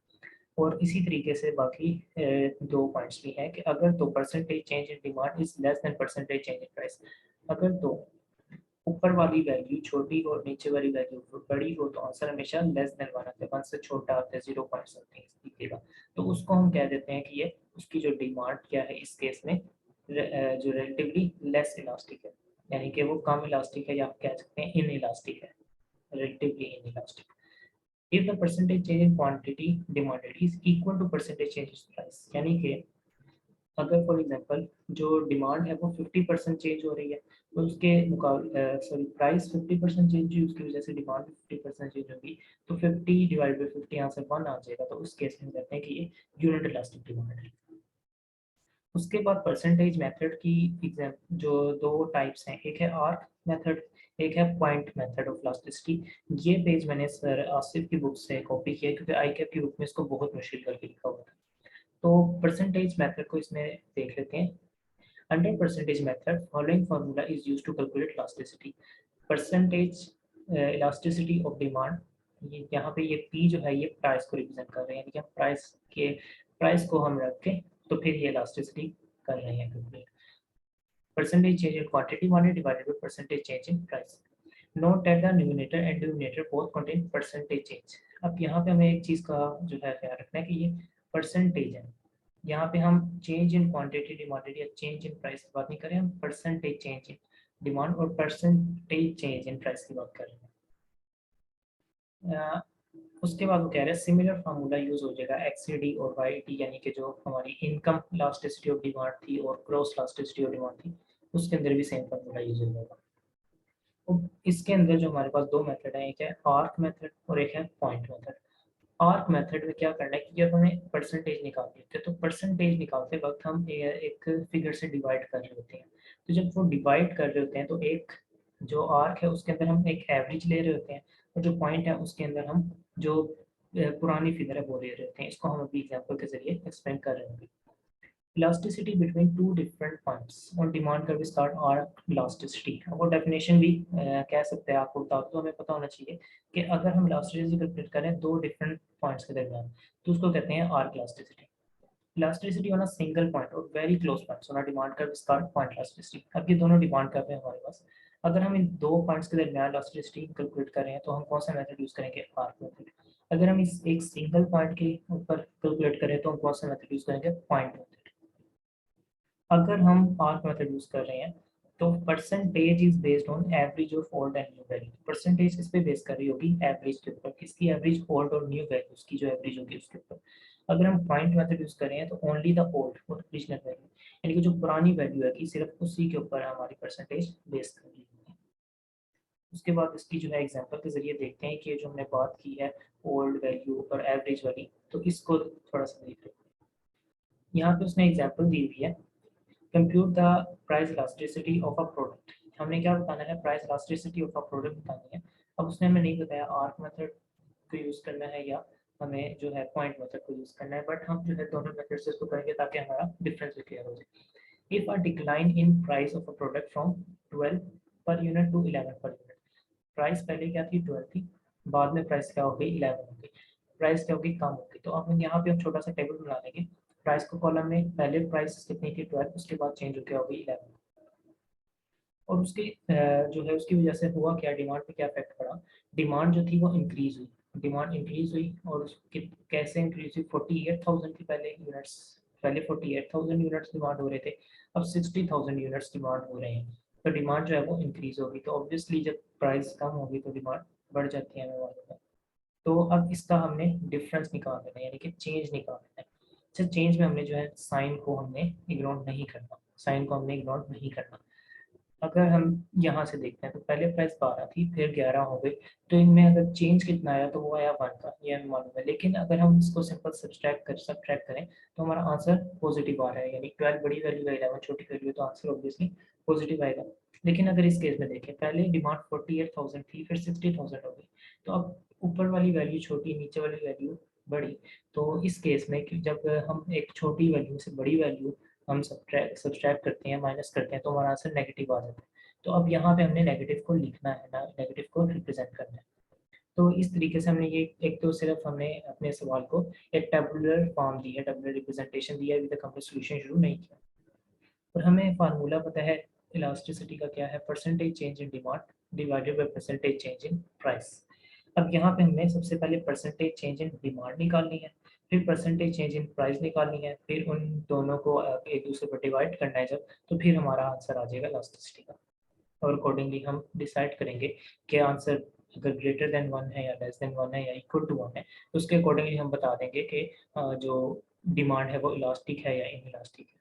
और इसी तरीके से बाकी 2 पॉइंट्स भी हैं कि अगर तो percentage change in demand is less than percentage change in price, अगर तो ऊपर वाली वैल्यू छोटी और नीचे वाली वैल्यू बड़ी हो तो आंसर हमेशा लेस देन 1 आता है, 1 से छोटा आता है, 0 पॉइंट समथिंग दिखेगा, तो उसको हम कह देते हैं कि ये उसकी जो डिमांड क्या है इस केस में जो रिलेटिवली लेस इलास्टिक है, यानी कि वो कम इलास्टिक है, या आप कह सकते हैं इन इलास्टिक है, relatively in elastic. if the percentage change in quantity demanded is equal to percentage change in price, यानी कि अगर फॉर एग्जांपल जो डिमांड है वो 50% चेंज हो रही है, तो उसके मुकाबले सॉरी प्राइस 50% चेंज हुई, उसकी वजह से डिमांड 50% चेंज होगी, तो 50 डिवाइड बाई 50 यहाँ से 1 आ जाएगा, तो उस केस में कहते हैं कि ये यूनिट इलास्टिक डिमांड है। उसके बाद परसेंटेज मेथड की एग्जाम जो दो टाइप्स हैं, एक है आर्क मेथड, एक है पॉइंट मेथड ऑफ इलास्टिसिटी। ये पेज मैंने सर आसिफ की बुक से कॉपी किया क्योंकि आई कैप की बुक में इसको बहुत मुश्किल करके लिखा हुआ था। तो परसेंटेज मेथड को इसमें देख लेते हैं। Under percentage method following formula is used to calculate elasticity. Percentage elasticity of demand, ये यहाँ पे ये पी जो है ये प्राइस को रिप्रेजेंट कर रहे हैं, यानी कि हम प्राइस को हम रख के तो फिर ये इलास्टिसिटी कर रहे हैं calculate. Percentage change in quantity मानी divided by percentage change in price. Note that the numerator and denominator both contain percentage change. अब यहाँ पे हमें एक चीज़ का जो है ख्याल रखना है कि ये परसेंटेज है, यहाँ पे हम चेंज इन क्वांटिटी डिमांडेड या चेंज इन प्राइस की बात नहीं कर रहे हैं, हम परसेंटेज चेंज इन डिमांड और परसेंटेज चेंज इन प्राइस की बात कर रहे हैं। उसके बाद वो कह रहे हैं सिमिलर फार्मूला यूज हो जाएगा एक्सडी और वाई टी, यानी कि जो हमारी इनकम इलास्टिसिटी ऑफ डिमांड थी और क्रॉस इलास्टिसिटी ऑफ डिमांड थी, उसके अंदर भी सेम फार्मूला यूज हो जाएगा। तो इसके अंदर जो हमारे पास दो मेथड है, एक है आर्क मेथड और एक है पॉइंट मेथड। आर्क मेथड में क्या करना है कि जब हमें परसेंटेज निकालनी होती है, तो परसेंटेज निकालते वक्त हम एक फिगर से डिवाइड कर रहे होते हैं। तो जब वो डिवाइड कर रहे होते हैं तो एक जो आर्क है उसके अंदर हम एक एवरेज ले रहे होते हैं, और जो पॉइंट है उसके अंदर हम जो पुरानी फिगर है वो ले रहे होते हैं। इसको हम अभी एग्जाम्पल के जरिए एक्सप्लेन कर रहे होंगे। Elasticity between two different points on demand curve is called arc elasticity. वो डेफिनेशन भी कह सकते हैं, आपको बता दो, तो हमें पता होना चाहिए कि अगर हम इलास्टिसिटी कैलकुलेट करें दो डिफरेंट पॉइंट्स के दरमियान, तो उसको कहते हैं arc elasticity. Elasticity on a single point और very close points on a demand curve is called point elasticity. अब ये दोनों डिमांड कर्व है हमारे पास, अगर हम इन दो पॉइंट्स के दरमियान इलास्टिसिटी कैलकुलेट कर रहे हैं तो हम कौन सा मेथड यूज करेंगे, आर्क मेथड। अगर हम इस एक सिंगल पॉइंट के ऊपर कैलकुलेट करें तो हम कौन सा मेथड यूज करेंगे, पॉइंट मेथड। अगर हम आर्क मेथड यूज कर रहे हैं तो percentage is based on average of old and new value. Percentage किस पे बेस कर रही होगी, एवरेज के ऊपर, किसकी एवरेज, ओल्ड और न्यू वैल्यूज की जो एवरेज होगी उसके ऊपर। अगर हम पॉइंट मेथड यूज कर रहे हैं तो ओनली द ओल्ड और ओरिजिनल वैल्यू, यानी कि जो पुरानी वैल्यू है कि सिर्फ उसी के ऊपर हमारी परसेंटेज बेस कर रही है। उसके बाद इसकी जो है एग्जांपल के जरिए देखते हैं कि जो हमने बात की है ओल्ड वैल्यू और एवरेज वाली, तो इसको थोड़ा सा देखते हैं। यहाँ पे उसने एग्जांपल दी हुई है, compute the price elasticity of a product. हमने क्या बताना है, price elasticity of a product बतानी है। अब उसने हमें नहीं बताया आर्क मेथड को यूज़ करना है या हमें जो है पॉइंट मेथड को यूज़ करना है, बट हम जो है दोनों मेथड से इसको करेंगे ताकि हमारा डिफरेंस भी क्लियर हो जाए। If a decline in price of a product from 12 per unit to 11 per unit, price पहले क्या थी 12 थी, बाद में प्राइस क्या हो गई 11 हो गई, प्राइस क्या होगी कम होगी। तो अब हम यहाँ पे हम छोटा सा टेबल बना लेंगे, प्राइस को कॉलम में पहले प्राइस कितनी थी 12, उसके बाद चेंज हो गया हो गई 11। और उसकी जो है उसकी वजह से हुआ क्या, डिमांड पे क्या इफेक्ट पड़ा, डिमांड जो थी वो इंक्रीज हुई, डिमांड इंक्रीज हुई और उसकी कैसे इंक्रीज हुई, 48,000 थी पहले यूनिट्स, पहले 48,000 यूनिट्स डिमांड हो रहे थे, अब 60,000 यूनिट्स डिमांड हो रहे हैं। तो डिमांड जो है वो इंक्रीज होगी, तो ऑब्वियसली जब प्राइस कम होगी तो डिमांड बढ़ जाती है, हमें मालूम है। तो अब इसका हमने डिफरेंस निकाल देना है, यानी कि चेंज निकाल देना है। अच्छा, चेंज में हमने जो है साइन को हमने इग्नोर नहीं करना, साइन को हमने इग्नोर नहीं करना। अगर हम यहाँ से देखते हैं तो पहले प्राइस 12 थी फिर 11 हो गई, तो इनमें अगर चेंज कितना आया तो वो आया 1 का, ये हमें मालूम है। लेकिन अगर हम इसको सिंपल सब्ट्रैक्ट करें तो हमारा आंसर पॉजिटिव आ रहा है, यानी 12 बड़ी वैल्यू है 11 छोटी वैल्यू है, तो आंसर ऑब्वियसली पॉजिटिव आएगा। लेकिन अगर इस केस में देखें, पहले डिमांड 48,000 थी फिर 60,000 हो गई, तो अब ऊपर वाली वैल्यू छोटी नीचे वाली वैल्यू बड़ी। तो इस केस में जब हम एक छोटी वैल्यू से बड़ी वैल्यू हम सब्सट्रैक्ट करते हैं, माइनस करते हैं, तो हमारा आंसर नेगेटिव आ जाता है। तो अब यहाँ पे हमने नेगेटिव को लिखना है ना, नेगेटिव को रिप्रेजेंट करना है। तो इस तरीके से हमने ये एक तो सिर्फ हमने अपने सवाल को एक टेबुलर फॉर्म दी है, टेबुलर रिप्रेजेंटेशन दिया है, अभी तक हमने सोल्यूशन शुरू नहीं किया। और हमें फार्मूला पता है इलास्टिसिटी का क्या है, percentage change in demand divided by percentage change in price. अब यहाँ पे हमें सबसे पहले परसेंटेज चेंज इन डिमांड निकालनी है, फिर परसेंटेज चेंज इन प्राइस निकालनी है, फिर उन दोनों को एक दूसरे पर डिवाइड करना है जब, तो फिर हमारा आंसर आ जाएगा इलास्टिसिटी का। और अकॉर्डिंगली हम डिसाइड करेंगे कि आंसर अगर ग्रेटर देन 1 है या लेस देन 1 है या इक्वल टू 1 है, तो उसके अकॉर्डिंगली हम बता देंगे कि जो डिमांड है वो इलास्टिक है या इन इलास्टिक है।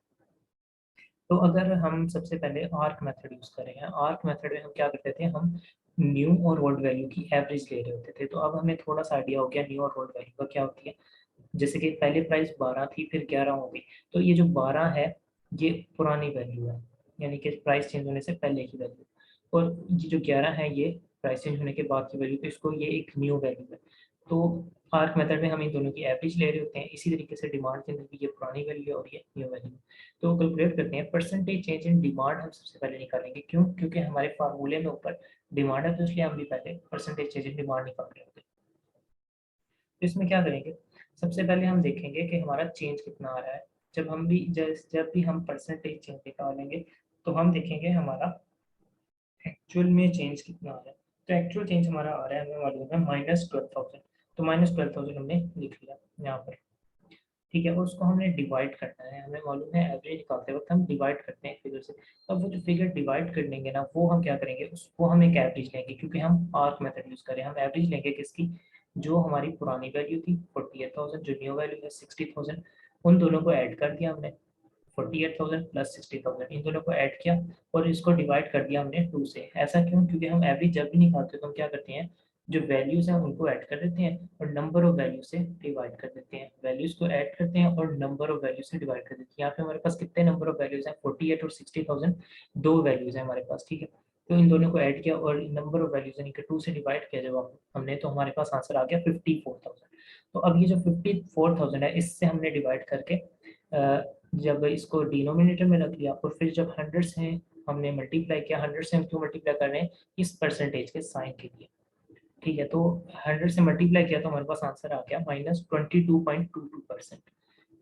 तो अगर हम सबसे पहले आर्क मेथड यूज कर रहे हैं, आर्क मेथड में हम क्या करते थे, हम न्यू और ओल्ड वैल्यू की एवरेज ले रहे होते थे। तो अब हमें थोड़ा सा आइडिया हो गया न्यू और ओल्ड वैल्यू का क्या होती है। जैसे कि पहले प्राइस 12 थी, फिर 11 हो गई, तो ये जो 12 है ये पुरानी वैल्यू है, यानी कि प्राइस चेंज होने से पहले की वैल्यू, और ये जो 11 है ये प्राइस चेंज होने के बाद की वैल्यू, तो इसको ये एक न्यू वैल्यू है। तो आर्क मेथड में हम इन दोनों की एवरेज ले रहे होते हैं, इसी तरीके से डिमांड के अंदर भी ये पुरानी वैल्यू है और ये न्यू वैल्यू है। तो कैलकुलेट करते हैं, परसेंटेज चेंज इन डिमांड हम सबसे पहले निकालेंगे। क्यों? क्योंकि हमारे फार्मूले में ऊपर डिमांड है, तो इसलिए हम भी पहले परसेंटेज चेंज इन डिमांड निकाल रहे होंगे। तो इसमें क्या करेंगे, सबसे पहले हम देखेंगे कि हमारा चेंज कितना आ रहा है। जब भी हम परसेंटेज चेंज निकालेंगे तो हम देखेंगे हमारा एक्चुअल में चेंज कितना आ रहा है। तो एक्चुअल चेंज हमारा आ रहा है, हमें मालूम है -12,000। तो -12,000 हमने लिख लिया यहाँ पर, ठीक है। और उसको हमने डिवाइड करना है, हमें मालूम है एवरेज निकालते वक्त हम डिवाइड करते हैं फिगर से। अब वो जो फिगर डिवाइड कर लेंगे ना, वो हम क्या करेंगे, उसको हम एक एवरेज लेंगे, क्योंकि हम आर्क मेथड यूज करें। हम एवरेज लेंगे किसकी, जो हमारी पुरानी वैल्यू थी 48,000, जो न्यू वैल्यू है 60,000, उन दोनों को ऐड कर दिया हमने। 48,000 प्लस 60,000 इन दोनों को ऐड किया और इसको डिवाइड कर दिया हमने 2 से। ऐसा क्यों? क्योंकि हम एवरेज जब भी निकालते हैं तो हम क्या करते हैं, जो वैल्यूज हैं उनको ऐड कर देते हैं और नंबर ऑफ वैल्यू से डिवाइड कर देते हैं। वैल्यूज को ऐड करते हैं और नंबर ऑफ वैल्यू से डिवाइड कर देते हैं। यहाँ पे हमारे पास कितने नंबर ऑफ वैल्यूज हैं, 48 और 60,000, दो वैल्यूज हैं हमारे पास, ठीक है। तो इन दोनों को ऐड किया और नंबर ऑफ वैल्यूज यानी कि 2 से डिवाइड किया जब हमने, तो हमारे पास आंसर आ गया 54,000। तो अब ये जो 54,000 है, इससे हमने डिवाइड करके जब इसको डिनोमिनेटर में रख लिया और फिर जब 100 से हमने मल्टीप्लाई किया, 100 से हम क्यों मल्टीप्लाई कर रहे हैं, इस परसेंटेज के साइन के लिए, ठीक है। तो 100 से मल्टीप्लाई किया तो हमारे पास आंसर आ गया -22.22%।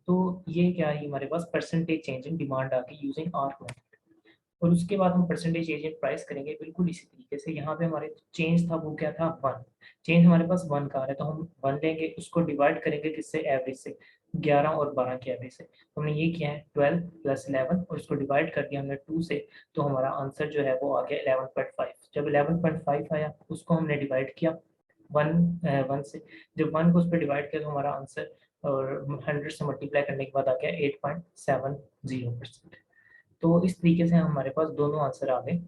तो ये क्या है, हमारे पास परसेंटेज चेंज इन डिमांड आ गई यूजिंग आर्क मेथड। और उसके बाद हम परसेंटेज चेंज इन प्राइस करेंगे बिल्कुल इसी तरीके से। यहाँ पे हमारे चेंज था वो क्या था, 1। चेंज हमारे पास 1 का आ रहा है, तो हम 1 लेंगे, उसको डिवाइड करेंगे किससे, एवरेज से, 11 और 12 के एवरेज से। तो हमने ये किया है 12 प्लस 11 और इसको डिवाइड कर दिया हमने 2 से, तो हमारा आंसर जो है वो आ गया 11.5। जब 11.5 आया उसको हमने डिवाइड किया 1 से, जब 1 को उस पर डिवाइड किया तो हमारा आंसर, और 100 से मल्टीप्लाई करने के बाद आ गया 8.70%। तो इस तरीके से हमारे पास दोनों आंसर आ गए,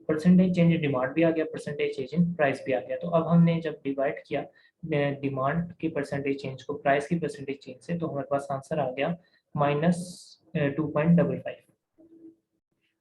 परसेंटेज चेंज इन डिमांड भी आ गया, परसेंटेज चेंज इन प्राइस भी आ गया। तो अब हमने जब डिवाइड किया डिमांड की परसेंटेज चेंज को प्राइस की परसेंटेज चेंज से, तो हमारे पास आंसर आ गया -2.55।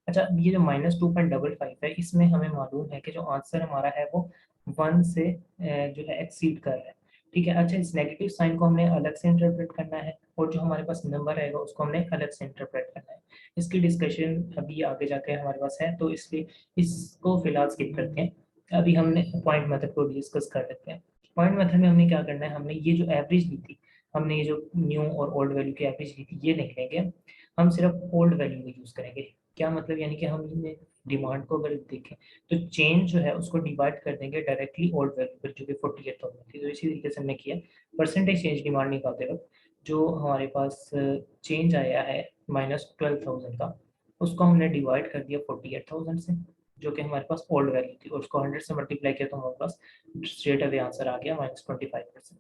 अच्छा, ये जो -2.55 है, इसमें हमें मालूम है कि जो आंसर हमारा है वो 1 से जो है एक्सीड कर रहा है, ठीक है। अच्छा, इस नेगेटिव साइन को हमने अलग से इंटरप्रेट करना है और जो हमारे पास नंबर आएगा उसको हमने अलग से इंटरप्रेट करना है। इसकी डिस्कशन अभी आगे जाके हमारे पास है, तो इसलिए इसको फिलहाल स्किप करते हैं। अभी हमने पॉइंट मेथड को डिस्कस कर लेते हैं। पॉइंट मेथड में हमने क्या करना है, हमने ये जो एवरेज ली थी, हमने ये जो न्यू और ओल्ड वैल्यू की एवरेज ली थी, ये नहीं लेंगे, हम सिर्फ ओल्ड वैल्यू को यूज करेंगे। क्या मतलब, यानी कि हम इनमें डिमांड को अगर देखें तो चेंज जो है उसको डिवाइड कर देंगे डायरेक्टली ओल्ड वैल्यू पर, जो कि 48,000 थी। तो इसी तरीके से हमने किया, परसेंटेज चेंज डिमांड निकालते वक्त जो हमारे पास चेंज आया है -12,000 का, उसको हमने डिवाइड कर दिया 48,000 से, जो कि हमारे पास ओल्ड वैल्यू थी, और उसको 100 से मल्टीप्लाई किया तो हमारे पास स्ट्रेट अवे आंसर आ गया -25%।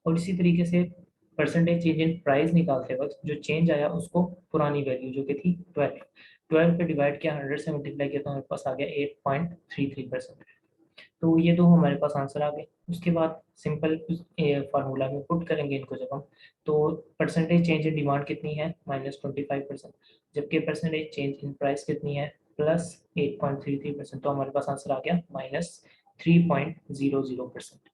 और इसी तरीके से परसेंटेज चेंज इन प्राइस निकालते वक्त जो चेंज आया उसको पुरानी वैल्यू जो कि थी 12 पे डिवाइड किया, 100 से मल्टीप्लाई किया तो हमारे पास आ गया 8.33%। तो ये दो हमारे पास आंसर आ गए। उसके बाद सिंपल फार्मूला में पुट करेंगे इनको जब हम, तो परसेंटेज चेंज इन डिमांड कितनी है, -25%, जबकि परसेंटेज चेंज इन प्राइस कितनी है, +8.33%। तो हमारे पास आंसर आ गया -3.00%।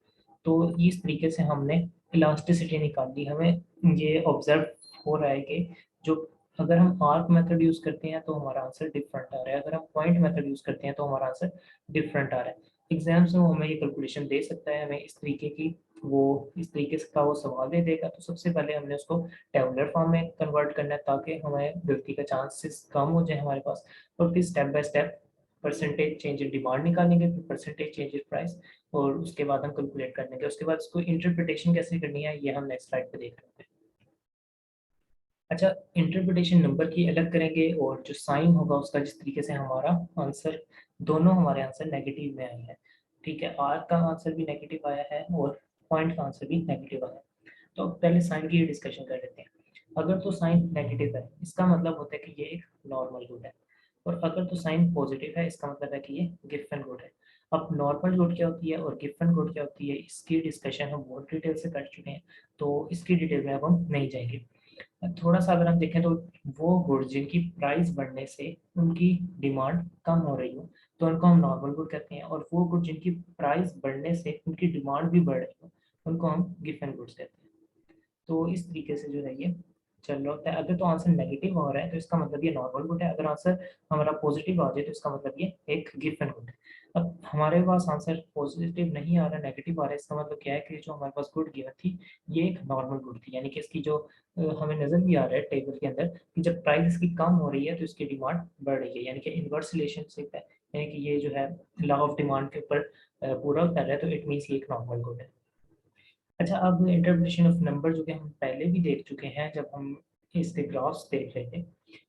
तो इस तरीके से हमने इलास्टिसिटी निकाल ली। हमें ये ऑब्जर्व हो रहा है कि जो, अगर हम आर्क मेथड यूज करते हैं तो हमारा आंसर डिफरेंट आ रहा है, अगर हम पॉइंट मेथड यूज करते हैं तो हमारा आंसर डिफरेंट आ रहा है। एग्जाम्स में वो हमें ये कैलकुलेशन दे सकता है, हमें इस तरीके की, वो इस तरीके से का वो सवाल दे देगा। तो सबसे पहले हमने उसको टेबुलर फॉर्म में कन्वर्ट करना है ताकि हमें गलती का चांसेस कम हो जाए हमारे पास, और फिर step by step percentage change in demand निकालेंगे, फिर परसेंटेज चेंज इन प्राइस, और उसके बाद हम कैलकुलेट कर लेंगे। उसके बाद इसको इंटरप्रिटेशन कैसे करनी है ये हम नेक्स्ट स्लाइड पे देख लेंगे। अच्छा, इंटरप्रिटेशन नंबर की अलग करेंगे, और जो साइन होगा उसका, जिस तरीके से हमारा आंसर, दोनों हमारे आंसर नेगेटिव में आए हैं, ठीक है। आर का आंसर भी नेगेटिव आया है और पॉइंट का आंसर भी नेगेटिव आया है। तो पहले साइन की डिस्कशन कर लेते हैं। अगर तो साइन नेगेटिव है इसका मतलब होता है कि ये एक नॉर्मल गुड है, और अगर तो साइन पॉजिटिव है इसका मतलब है कि ये गिवन गुड है। अब नॉर्मल गुड क्या होती है और गिवन गुड क्या होती है इसकी डिस्कशन हम बहुत डिटेल से कर चुके हैं, तो इसकी डिटेल में अब हम नहीं जाएंगे। थोड़ा सा अगर हम देखें तो वो गुड जिनकी प्राइस बढ़ने से उनकी डिमांड कम हो रही हो तो उनको हम नॉर्मल गुड कहते हैं, और वो गुड जिनकी प्राइस बढ़ने से उनकी डिमांड भी बढ़ रही हो उनको हम गिवन गुड्स कहते हैं। तो इस तरीके से जो है ये चल रहा होता है। अगर तो आंसर नेगेटिव हो रहा है तो इसका मतलब ये नॉर्मल गुड है, अगर आंसर हमारा पॉजिटिव आ जाए तो इसका मतलब ये एक गिवन गुड है। अब हमारे पास आंसर पॉजिटिव नहीं आ रहा, नेगेटिव आ रहा है, इसका मतलब क्या है कि जो हमारे पास गुड गिवन थी ये एक नॉर्मल गुड थी, यानी कि इसकी जो हमें नजर भी आ रहा है टेबल के अंदर कि जब प्राइस इसकी कम हो रही है तो इसकी डिमांड बढ़ रही है, यानी कि इनवर्स रिलेशनशिप है, यानी कि ये जो है लॉ ऑफ डिमांड के ऊपर पूरा कर रहा है, तो इट मीन्स ये एक नॉर्मल गुड है। अच्छा, अब इंटरप्रिटेशन ऑफ नंबर जो कि हम पहले भी देख चुके हैं जब हम इसके ग्राफ्स देख रहे थे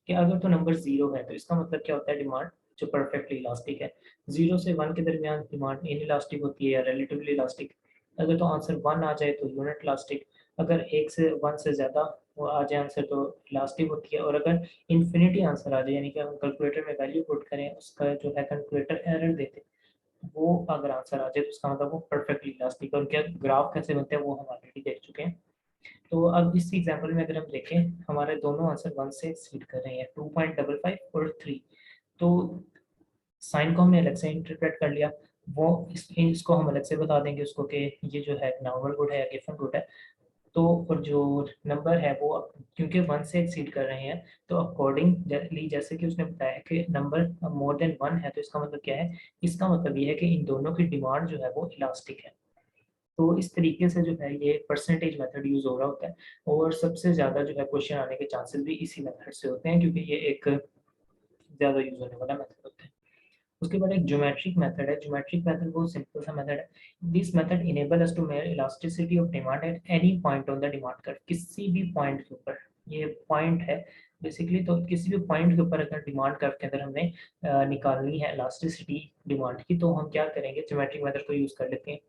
कि अगर तो नंबर जीरो है तो इसका मतलब क्या होता है डिमांड जो परफेक्टली इलास्टिक है। जीरो से वन के दरमियान डिमांड इन इलास्टिक होती है या रिलेटिवली इलास्टिक। अगर तो आंसर वन आ जाए तो यूनिट इलास्टिक, अगर एक से वन से ज़्यादा वो आ जाए आंसर तो इलास्टिक होती है, और अगर इन्फिनिटी आंसर आ जाए यानी कि हम कैलकुलेटर में वैल्यू पुट करें उसका जो है कैलकुलेटर एरर देते वो अगर आंसर आ जाए तो उसका मतलब वो परफेक्टली इलास्टिक है। और क्या ग्राफ कैसे बनते हैं वो हम ऑलरेडी देख चुके हैं। तो अब इस एग्जांपल में अगर हम देखें हमारे दोनों आंसर वन से एक्सीड कर रहे हैं 2.55 और 3, तो साइन को हमने अलग से इंटरप्रेट कर लिया, वो इसको हम अलग से बता देंगे उसको कि ये जो है नॉर्मल गुड है या गिवन गुड है। तो और जो नंबर है वो क्योंकि वन से एक्सीड कर रहे हैं तो अकॉर्डिंगली जैसे कि उसने बताया कि नंबर मोर देन वन है तो इसका मतलब क्या है, इसका मतलब ये है कि इन दोनों की डिमांड जो है वो इलास्टिक है। तो इस तरीके से जो है ये परसेंटेज मेथड यूज हो रहा होता है, और सबसे ज़्यादा जो है क्वेश्चन आने के चांसेस भी इसी मेथड से होते हैं क्योंकि ये एक ज़्यादा यूज होने वाला मेथड होता है। उसके बाद एक ज्योमेट्रिक मेथड है। ज्योमेट्रिक मेथड बहुत सिंपल सा मेथड है। This method enable us to measure elasticity of demand at any point on the demand curve. किसी भी पॉइंट के ऊपर, ये पॉइंट है बेसिकली, तो किसी भी पॉइंट के ऊपर अगर डिमांड कर्व के अंदर हमने निकालनी है इलास्टिसिटी डिमांड की तो हम क्या करेंगे, ज्योमेट्रिक मेथड को यूज कर लेते हैं।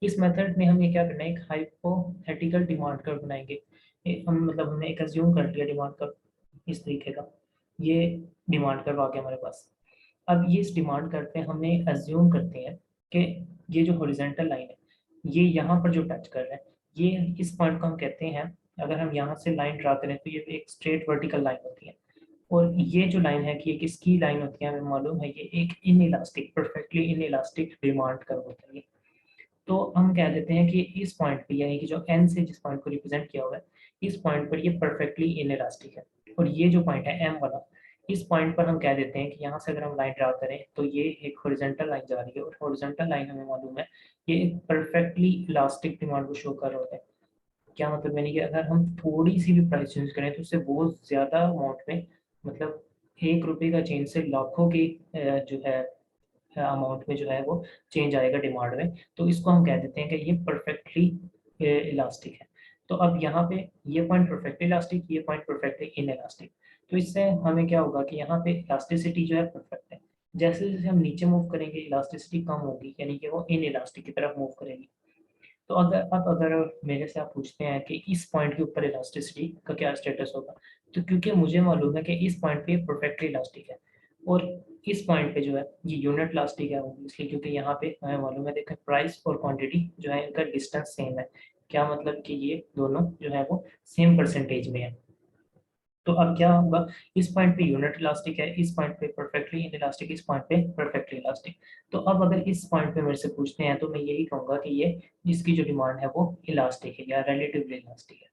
इस मेथड में हमें क्या करना है, एक हाइपोथेटिकल डिमांड कर्व बनाएंगे। हम मतलब हमने एक अज्यूम कर लिया डिमांड कर्व इस तरीके का, ये डिमांड कर्व आ गया हमारे पास। अब ये इस डिमांड करते हैं, हमने अज्यूम करते हैं कि ये जो हॉरिजॉन्टल लाइन है ये यहाँ पर जो टच कर रहा है ये इस पॉइंट को हम कहते हैं, अगर हम यहाँ से लाइन ड्रा करें तो ये एक स्ट्रेट वर्टिकल लाइन होती है, और ये जो लाइन है कि ये किसकी लाइन होती है हमें मालूम है, ये एक in elastic perfectly in elastic demand curve होता है। तो हम कह देते हैं कि इस पॉइंट पे यानी कि जो एन से जिस पॉइंट को रिप्रेजेंट किया हुआ है इस पॉइंट पर ये परफेक्टली इनइलास्टिक है, और ये जो पॉइंट है एम वाला इस पॉइंट पर हम कह देते हैं कि यहाँ से अगर हम लाइन ड्रा करें तो ये एक हॉरिजॉन्टल लाइन जा रही है, और हॉरिजॉन्टल लाइन हमें मालूम है ये एक परफेक्टली इलास्टिक डिमांड को शो कर रहा होता है। क्या मतलब, यानी कि अगर हम थोड़ी सी भी प्राइस चेंज करें तो उससे बहुत ज़्यादा अमाउंट में, मतलब 1 रुपये का चेंज से लाखों की जो है अमाउंट में जो है वो चेंज आएगा डिमांड में, तो इसको हम कह देते हैं कि ये परफेक्टली इलास्टिक है। तो अब यहाँ पे ये पॉइंट परफेक्टली इलास्टिक, ये पॉइंट परफेक्टली इन इलास्टिक, तो इससे हमें क्या होगा कि यहाँ पे इलास्टिसिटी जो है परफेक्ट है। जैसे जैसे हम नीचे मूव करेंगे इलास्टिसिटी कम होगी यानी कि वो इन इलास्टिक की तरफ मूव करेगी। तो अगर मेरे से आप पूछते हैं कि इस पॉइंट के ऊपर इलास्टिसिटी का क्या स्टेटस होगा, तो क्योंकि मुझे मालूम है कि इस पॉइंट पे परफेक्टली इलास्टिक है और इस पॉइंट पे जो है ये यूनिट इलास्टिक है इसलिए क्योंकि यहाँ पे हमें मालूम है, देखें प्राइस और क्वांटिटी जो है इनका डिस्टेंस सेम है, क्या मतलब कि ये दोनों जो है वो सेम परसेंटेज में है। तो अब क्या होगा, इस पॉइंट पे यूनिट इलास्टिक है, इस पॉइंट पे परफेक्टली इलास्टिक, इस पॉइंट पे परफेक्टली इलास्टिक। तो अब अगर इस पॉइंट पे मेरे से पूछते हैं तो मैं यही कहूंगा कि ये इसकी जो डिमांड है वो इलास्टिक है या रिलेटिवली इलास्टिक है।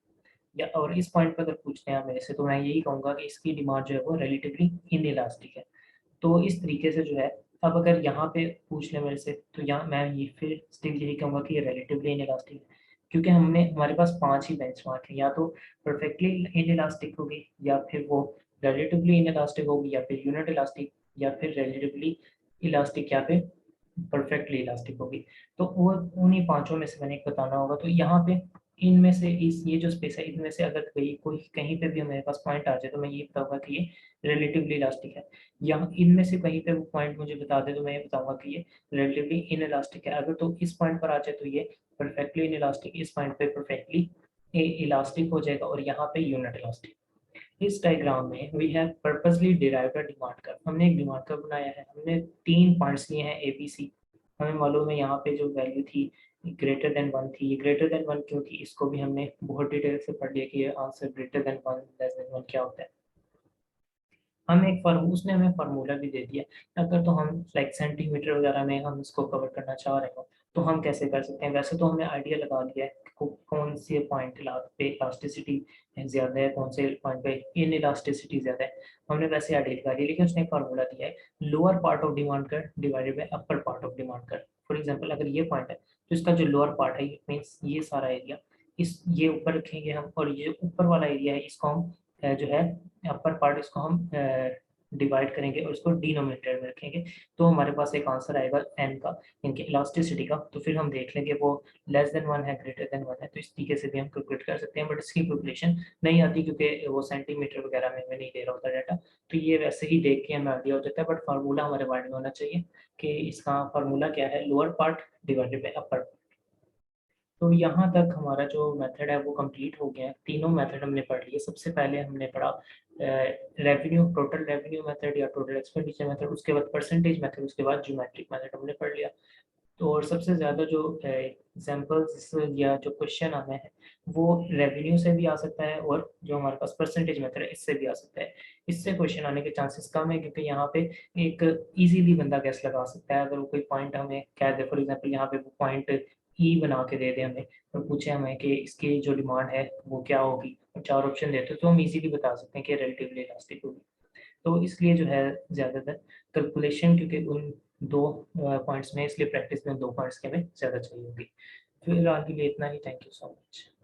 या और इस पॉइंट पे अगर पूछते हैं मेरे से तो मैं यही कहूंगा कि इसकी डिमांड जो है वो रिलेटिवली इन इलास्टिक है। तो इस तरीके से जो है, अब अगर यहाँ पे पूछ ले मेरे से तो यहाँ मैं ये फिर स्टिल यही कहूँगा कि ये रिलेटिवली इनइलास्टिक है, क्योंकि हमने हमारे पास 5 ही बेंचमार्क है, या तो परफेक्टली इनइलास्टिक होगी या फिर वो रिलेटिवली इनइलास्टिक होगी या फिर यूनिट इलास्टिक या फिर रिलेटिवली इलास्टिक या फिर परफेक्टली इलास्टिक होगी। तो वो उन्हीं पांचों में से मैंने एक बताना होगा। तो यहाँ पे इनमें से इस ये जो स्पेस है इनमें से अगर कोई कहीं पे भी मेरे पास पॉइंट आ जाए तो मैं ये बताऊंगा कि ये रिलेटिवली इलास्टिक है। यहाँ इनमें से कहीं पे वो पॉइंट मुझे बता दे तो मैं ये बताऊंगा कि ये रिलेटिवली इन इलास्टिक है। अगर तो इस पॉइंट पर आ जाए तो ये परफेक्टली इन इलास्टिक, इस पॉइंट पे परफेक्टली इलास्टिक हो जाएगा और यहाँ पे यूनिट इलास्टिक। इस डायग्राम में we have purposely derived a demand curve. हमने एक डिमांड कर्व बनाया है, हमने 3 पॉइंट्स लिए हैं ए बी सी। हमें मालूम है यहाँ पे जो वैल्यू थी ग्रेटर देन 1 थी। ये ग्रेटर देन 1 क्योंकि इसको भी हमने बहुत डिटेल से पढ़ लिया कि ये answer greater than 1 less than 1 क्या होता है। हमें एक फार्मूला, उसने हमें फार्मूला भी दे दिया। अगर तो हम लाइक सेंटीमीटर वगैरह में हम इसको कवर करना चाह रहे हो तो हम कैसे कर सकते हैं। वैसे तो हमने आइडिया लगा लिया है कि कौन से पॉइंट पे इलास्टिसिटी ज़्यादा है, कौन से पॉइंट पे इन इलास्टिसिटी ज़्यादा है। हमने वैसे आइडिया लगा लिया, लेकिन उसने फार्मूला दिया है लोअर पार्ट ऑफ डिमांड कर divided by upper part of demand कर। फॉर एग्जाम्पल अगर ये पॉइंट है तो इसका जो लोअर पार्ट है मीन्स ये सारा एरिया, इस ये ऊपर रखेंगे हम, और ये ऊपर वाला एरिया है इसको हम जो है अपर पार्ट, इसको हम डिवाइड करेंगे और इसको डिनोमिनेटर में रखेंगे। तो हमारे पास एक आंसर आएगा एन का, इनके इलास्टिसिटी का। तो फिर हम देख लेंगे वो लेस देन 1 है ग्रेटर देन 1 है, तो इस तरीके से भी हम कैलकुलेट कर सकते हैं। बट इसकी कैलकुलेशन नहीं आती क्योंकि वो सेंटीमीटर वगैरह में हमें नहीं दे रहा होता डाटा। तो ये वैसे ही देख के हमें आइडिया हो जाता है, बट फार्मूला हमारे माइंड में होना चाहिए कि इसका फार्मूला क्या है, लोअर पार्ट डिवाइडेड बाई अपर। तो यहाँ तक हमारा जो मेथड है वो कंप्लीट हो गया है। तीनों मेथड हमने पढ़ लिए। सबसे पहले हमने पढ़ा रेवेन्यू, टोटल रेवेन्यू मेथड या टोटल एक्सपेंडिचर मेथड, उसके बाद परसेंटेज मेथड, उसके बाद ज्योमेट्रिक मेथड हमने पढ़ लिया। तो और सबसे ज़्यादा जो एग्जांपल्स या जो क्वेश्चन आने हैं वो रेवेन्यू से भी आ सकता है, और जो हमारे पास परसेंटेज मेथड है इससे भी आ सकता है। इससे क्वेश्चन आने के चांसेस कम है क्योंकि यहाँ पे एक इजीली बंदा गैस लगा सकता है। अगर वो कोई पॉइंट हमें कह दे, फॉर एग्जांपल यहाँ पे वो पॉइंट ई बना के दे दे हमें और पूछे हमें कि इसकी जो डिमांड है वो क्या होगी, और 4 ऑप्शन देते तो हम इजीली बता सकते हैं कि रिलेटिवली इलास्टिक होगी। तो इसलिए जो है ज़्यादातर कैलकुलेशन, क्योंकि उन 2 पॉइंट्स में, इसलिए प्रैक्टिस में 2 पॉइंट्स की हमें ज़्यादा चाहिए होगी। फिलहाल के लिए इतना ही। Thank you so much.